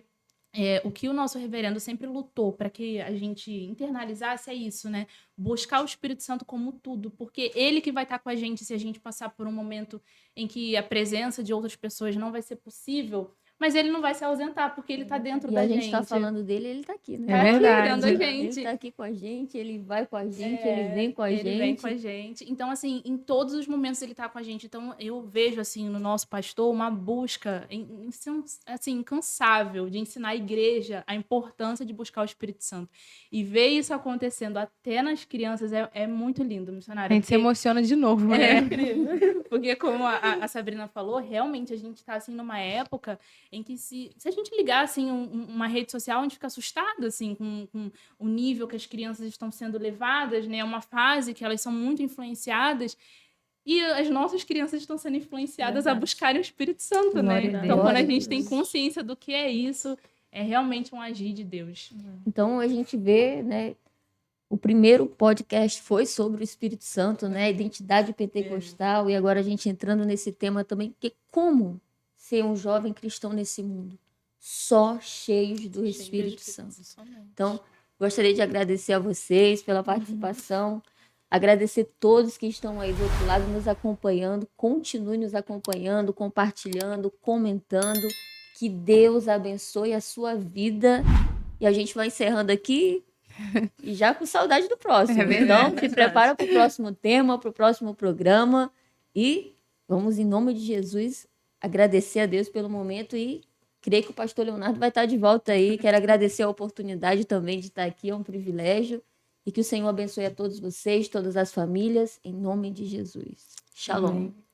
o que o nosso reverendo sempre lutou para que a gente internalizasse é isso, né? Buscar o Espírito Santo como tudo, porque ele que vai estar com a gente se a gente passar por um momento em que a presença de outras pessoas não vai ser possível, mas ele não vai se ausentar, porque ele está dentro E da a gente. gente tá falando dele, ele tá aqui, né? É Tá aqui verdade. dentro da Ele gente. tá aqui com a gente, ele vai com a gente, ele vem com a gente. Ele vem com a gente. Então, assim, em todos os momentos ele tá com a gente. Então, eu vejo, assim, no nosso pastor uma busca, assim, incansável de ensinar a igreja a importância de buscar o Espírito Santo. E ver isso acontecendo até nas crianças é muito lindo, A missionária. gente se emociona de novo, né? incrível. Porque, como a Sabrina falou, realmente a gente tá, assim, numa época em que se a gente ligar, assim, uma rede social, a gente fica assustado, assim, com o nível que as crianças estão sendo levadas, né? É uma fase que elas são muito influenciadas e as nossas crianças estão sendo influenciadas a Verdade. buscarem o Espírito Santo, Glória né? a Então, Deus. quando a Glória a gente tem Deus. consciência do que é isso, é realmente um agir de Deus. Então a gente vê, né? O primeiro podcast foi sobre o Espírito Santo, né? A identidade pentecostal, e agora a gente entrando nesse tema também, que como ser um jovem cristão nesse mundo? Só cheios do Espírito Santo. Então, gostaria de agradecer a vocês pela participação, agradecer todos que estão aí do outro lado nos acompanhando, continue nos acompanhando, compartilhando, comentando, que Deus abençoe a sua vida, e a gente vai encerrando aqui e já com saudade do próximo. É verdade, Então, se prepara para o próximo tema, para o próximo programa, e vamos, em nome de Jesus, agradecer a Deus pelo momento e creio que o pastor Leonardo vai estar de volta aí. Quero agradecer a oportunidade também de estar aqui, é um privilégio. E que o Senhor abençoe a todos vocês, todas as famílias, em nome de Jesus. Shalom. Amém.